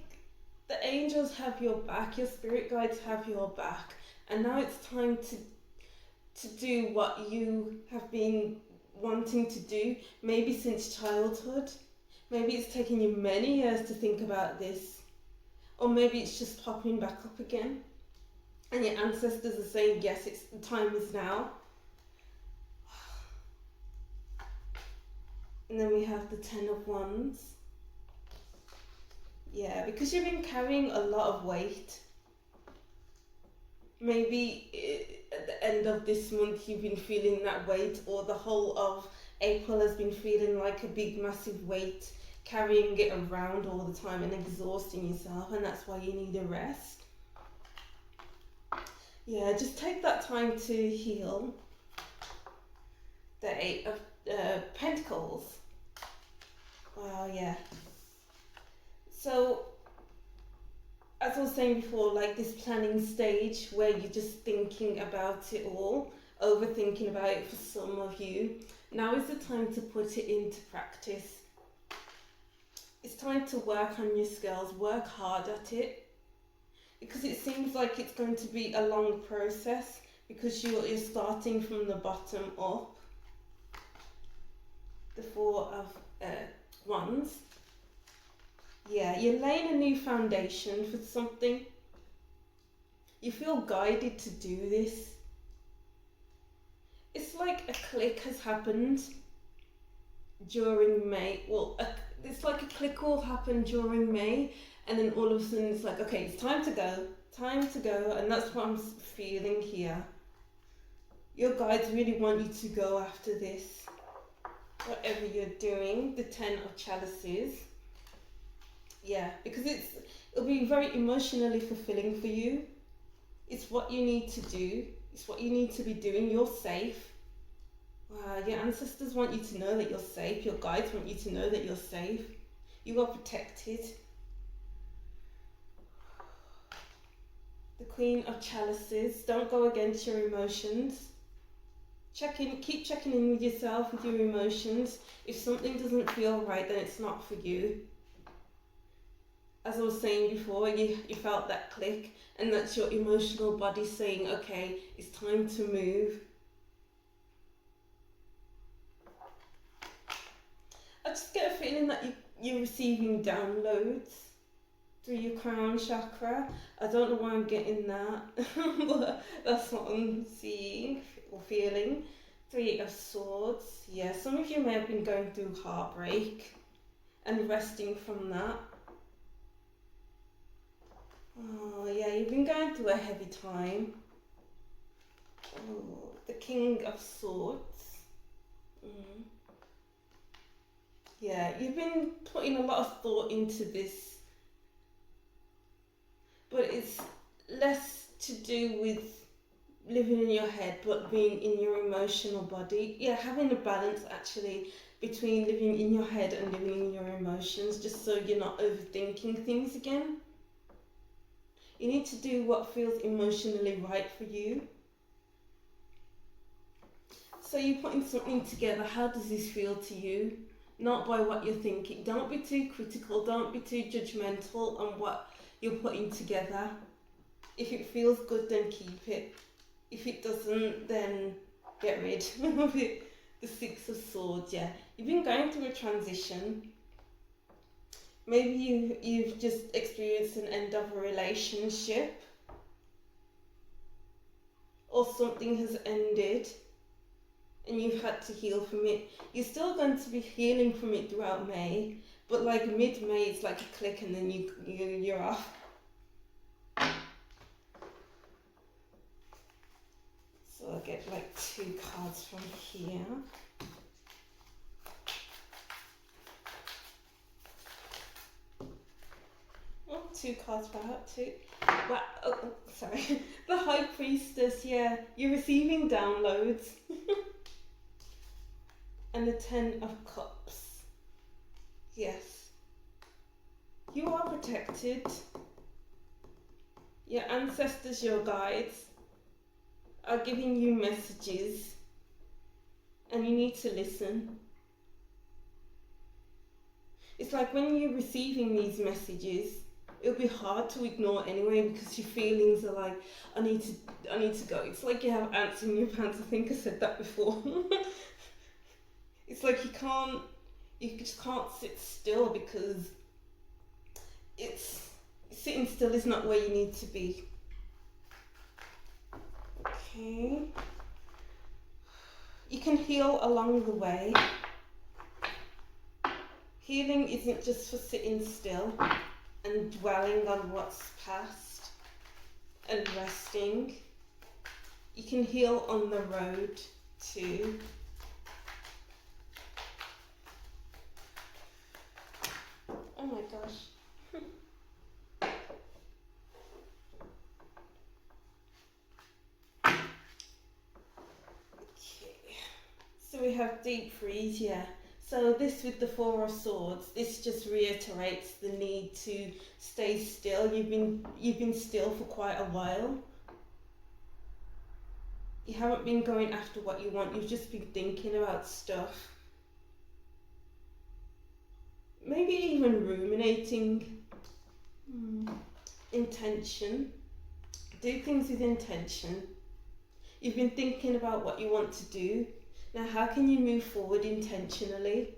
[SPEAKER 1] the angels have your back, your spirit guides have your back, and now it's time to do what you have been wanting to do, maybe since childhood. Maybe it's taken you many years to think about this, or maybe it's just popping back up again, and your ancestors are saying, yes, it's the time is now. And then we have the Ten of Wands. Yeah, because you've been carrying a lot of weight. Maybe at the end of this month you've been feeling that weight, or the whole of April has been feeling like a big massive weight, carrying it around all the time and exhausting yourself, and that's why you need a rest. Yeah, just take that time to heal. The Eight of Pentacles. Wow, yeah. So, as I was saying before, like this planning stage where you're just thinking about it all, overthinking about it for some of you, now is the time to put it into practice. It's time to work on your skills, work hard at it, because it seems like it's going to be a long process because you're starting from the bottom up. The Four of Wands. Yeah, you're laying a new foundation for something. You feel guided to do this. It's like a click has happened during May. Well, it's like a click will happen during May, and then all of a sudden it's like, okay, it's time to go, and that's what I'm feeling here. Your guides really want you to go after this, whatever you're doing. The Ten of Chalices. Yeah, because it'll be very emotionally fulfilling for you. It's what you need to do. It's what you need to be doing. You're safe. Wow, your ancestors want you to know that you're safe. Your guides want you to know that you're safe. You are protected. The Queen of Chalices. Don't go against your emotions. Keep checking in with yourself, with your emotions. If something doesn't feel right, then it's not for you. As I was saying before, you felt that click, and that's your emotional body saying, okay, it's time to move. just get a feeling that you're receiving downloads through your crown chakra. I don't know why I'm getting that, but that's what I'm seeing or feeling. Three of Swords. Yeah, some of you may have been going through heartbreak and resting from that. Oh, yeah, you've been going through a heavy time. Oh, the King of Swords. Yeah, you've been putting a lot of thought into this, but it's less to do with living in your head but being in your emotional body. Yeah, having a balance actually between living in your head and living in your emotions, just so you're not overthinking things again. You need to do what feels emotionally right for you. So you're putting something together. How does this feel to you? Not by what you're thinking. Don't be too critical. Don't be too judgmental on what you're putting together. If it feels good, then keep it. If it doesn't, then get rid of it. The Six of Swords, yeah. You've been going through a transition. Maybe you've just experienced an end of a relationship, or something has ended and you've had to heal from it. You're still going to be healing from it throughout May, but like mid-May it's like a click and then you're off. So I'll get like 2 cards from here. Oh, 2 cards for that too. Well, oh, sorry. The High Priestess, yeah. You're receiving downloads. And the 10 of Cups. Yes. You are protected. Your ancestors, your guides, are giving you messages. And you need to listen. It's like when you're receiving these messages, it'll be hard to ignore anyway because your feelings are like, I need to go. It's like you have ants in your pants. I think I said that before. It's like you just can't sit still because sitting still is not where you need to be. Okay. You can heal along the way. Healing isn't just for sitting still and dwelling on what's past and resting. You can heal on the road too. Oh my gosh. Okay. So we have deep freeze, yeah. So this with the 4 of Swords, this just reiterates the need to stay still. You've been still for quite a while. You haven't been going after what you want, you've just been thinking about stuff. Maybe even ruminating. Intention. Do things with intention. You've been thinking about what you want to do. Now, how can you move forward intentionally?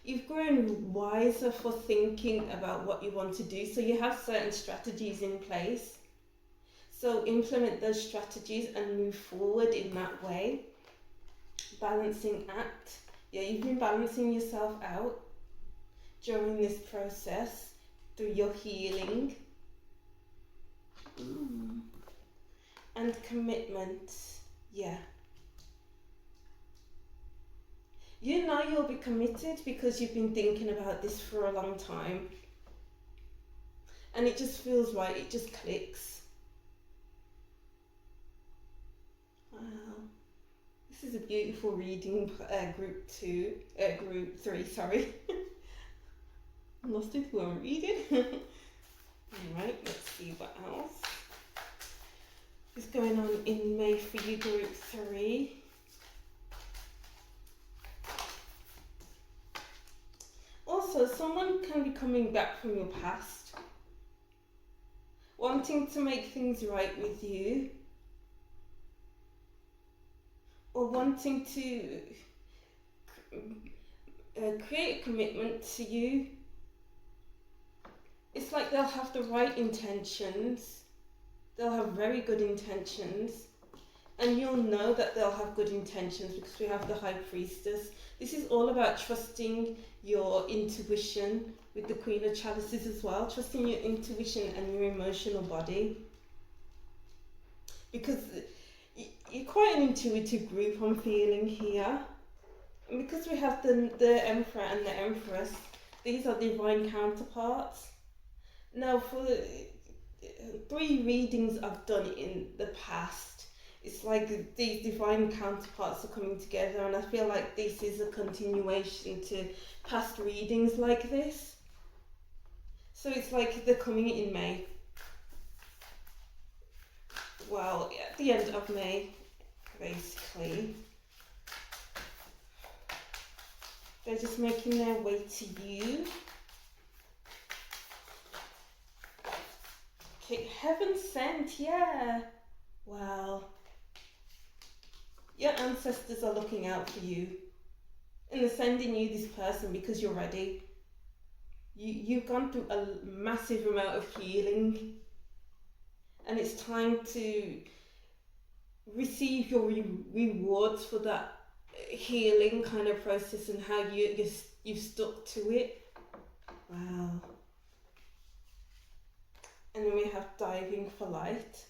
[SPEAKER 1] You've grown wiser for thinking about what you want to do, so you have certain strategies in place. So implement those strategies and move forward in that way. Balancing act. Yeah, you've been balancing yourself out during this process through your healing. And commitment, yeah. You know you'll be committed because you've been thinking about this for a long time. And it just feels right, it just clicks. Wow. This is a beautiful reading, group 3, sorry. I lost it who I'm reading. Alright, let's see what else is going on in May for you, group 3. Also, someone can be coming back from your past, wanting to make things right with you, or wanting to create a commitment to you. It's like they'll have the right intentions, they'll have very good intentions, and you'll know that they'll have good intentions because we have the High Priestess. This is all about trusting your intuition with the Queen of Chalices as well, trusting your intuition and your emotional body. Because you're quite an intuitive group, I'm feeling here. And because we have the Emperor and the Empress, these are divine counterparts. Now, for 3 readings I've done in the past, it's like these divine counterparts are coming together, and I feel like this is a continuation to past readings like this. So it's like they're coming in May. Well, at the end of May, basically. They're just making their way to you. Okay, heaven sent, yeah. Wow. Your ancestors are looking out for you. And they're sending you this person because you're ready. You've gone through a massive amount of healing. And it's time to receive your rewards for that healing kind of process and how you've stuck to it. Wow. And then we have diving for light.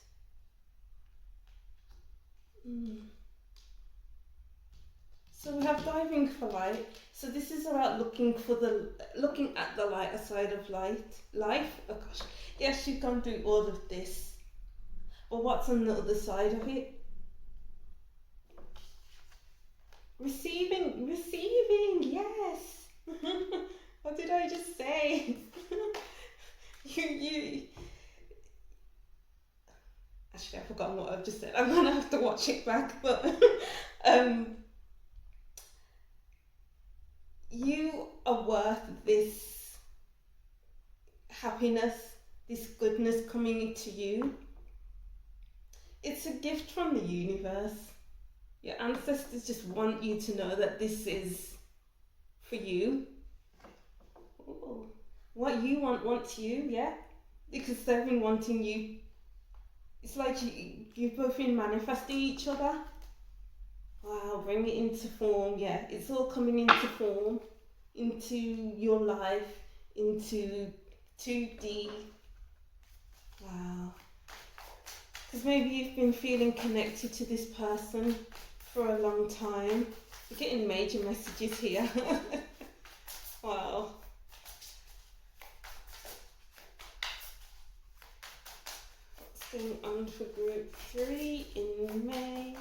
[SPEAKER 1] So we have diving for light. So this is about looking at the lighter side of life. Oh gosh. Yes, you've gone through all of this. But what's on the other side of it? Receiving, yes. What did I just say? you Actually, I've forgotten what I've just said. I'm gonna have to watch it back, but you are worth this happiness, this goodness coming into you. It's a gift from the universe. Your ancestors just want you to know that this is for you. Ooh. What you want wants you, yeah? Because they've been wanting you. It's like you've both been manifesting each other. Wow, bring it into form, yeah. It's all coming into form, into your life, into 2D. Wow. Because maybe you've been feeling connected to this person for a long time. You're getting major messages here. Wow. What's going on for group 3 in May?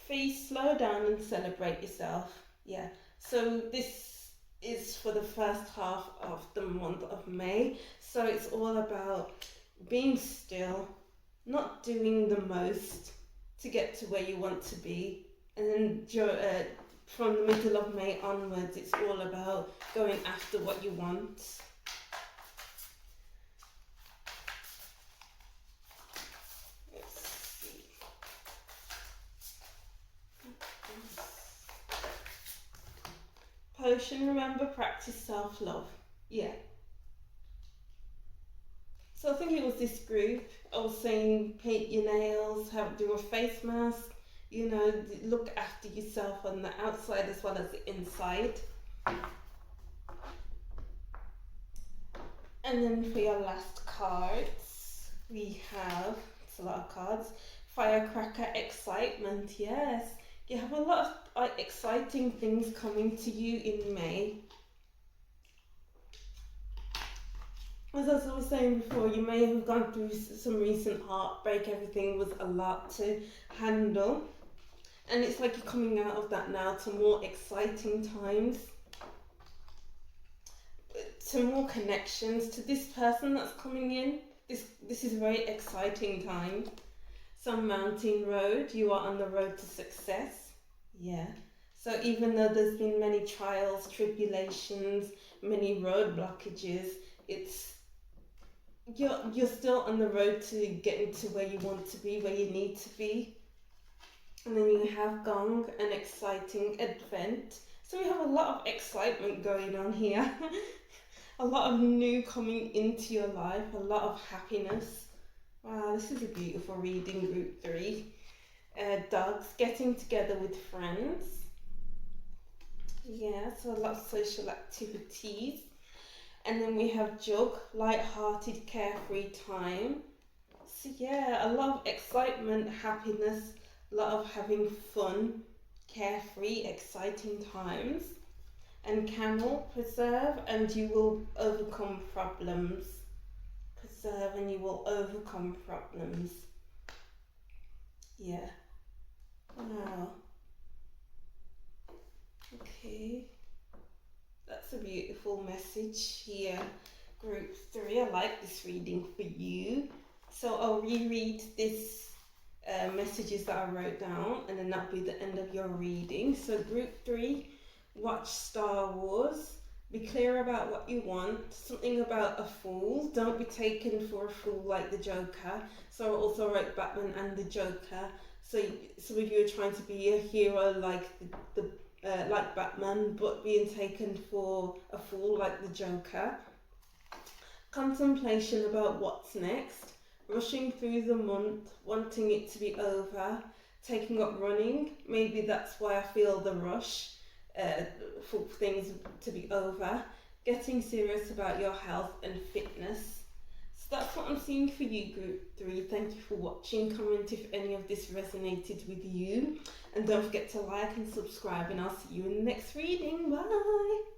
[SPEAKER 1] Please slow down and celebrate yourself. Yeah. So this is for the first half of the month of May. So it's all about being still, not doing the most to get to where you want to be. And then from the middle of May onwards, it's all about going after what you want. Potion, remember, practice self-love. Yeah. So I think it was this group. I was saying paint your nails, do a face mask, look after yourself on the outside as well as the inside. And then for your last cards, we have, it's a lot of cards, Firecracker Excitement, yes. You have a lot of exciting things coming to you in May. As I was saying before, you may have gone through some recent heartbreak. Everything was a lot to handle. And it's like you're coming out of that now to more exciting times. To more connections to this person that's coming in. This is a very exciting time. Some mountain road, you are on the road to success. Yeah. So even though there's been many trials, tribulations, many road blockages, it's you're still on the road to getting to where you want to be, where you need to be. And then you have Gong, an exciting event. So we have a lot of excitement going on here. A lot of new coming into your life, a lot of happiness. Wow, this is a beautiful reading, group 3. Dogs, getting together with friends. Yeah, so a lot of social activities. And then we have Jug, light-hearted, carefree time. So yeah, a lot of excitement, happiness, a lot of having fun, carefree, exciting times. And Camel, preserve and you will overcome problems. Preserve and you will overcome problems. Yeah. Wow. Okay. That's a beautiful message here. Group 3, I like this reading for you. So I'll reread this messages that I wrote down, and then that'll be the end of your reading. So group 3, watch Star Wars. Be clear about what you want. Something about a fool. Don't be taken for a fool like the Joker. So I also wrote Batman and the Joker. So some of you are trying to be a hero like like Batman, but being taken for a fool like the Joker. Contemplation about what's next. Rushing through the month, wanting it to be over. Taking up running. Maybe that's why I feel the rush for things to be over. Getting serious about your health and fitness. So that's what I'm seeing for you, group 3. Thank you for watching. Comment if any of this resonated with you. And don't forget to like and subscribe, and I'll see you in the next reading. Bye!